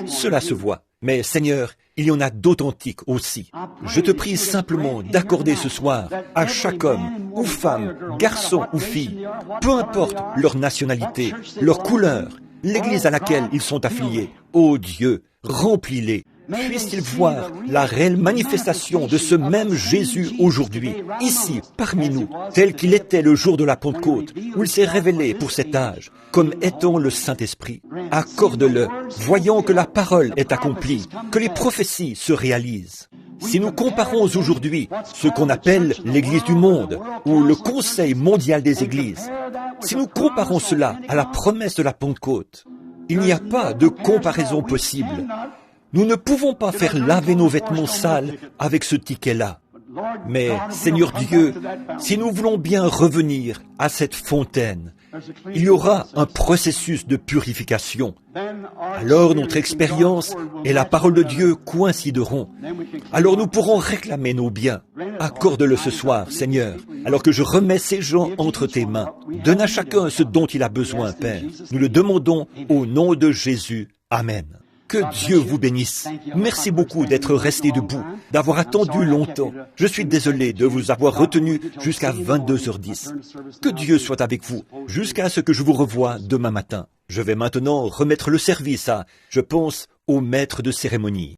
Cela se voit. Mais Seigneur, il y en a d'authentiques aussi. Je te prie simplement d'accorder ce soir à chaque homme ou femme, garçon ou fille, peu importe leur nationalité, leur couleur, l'église à laquelle ils sont affiliés. Ô Dieu, remplis-les. Puisse-t-il voir la réelle manifestation de ce même Jésus aujourd'hui, ici, parmi nous, tel qu'il était le jour de la Pentecôte, où il s'est révélé pour cet âge, comme étant le Saint-Esprit. Accorde-le, voyant que la parole est accomplie, que les prophéties se réalisent. Si nous comparons aujourd'hui ce qu'on appelle l'Église du monde, ou le Conseil mondial des Églises, si nous comparons cela à la promesse de la Pentecôte, il n'y a pas de comparaison possible. Nous ne pouvons pas faire laver nos vêtements sales avec ce ticket-là. Mais, Seigneur Dieu, si nous voulons bien revenir à cette fontaine, Il y aura un processus de purification. Alors notre expérience et la parole de Dieu coïncideront. Alors nous pourrons réclamer nos biens. Accorde-le ce soir, Seigneur, alors que je remets ces gens entre tes mains. Donne à chacun ce dont il a besoin, Père. Nous le demandons au nom de Jésus. Amen. Que Dieu vous bénisse. Merci beaucoup d'être resté debout, d'avoir attendu longtemps. Je suis désolé de vous avoir retenu jusqu'à 22h10. Que Dieu soit avec vous jusqu'à ce que je vous revoie demain matin. Je vais maintenant remettre le service à, je pense, au maître de cérémonie.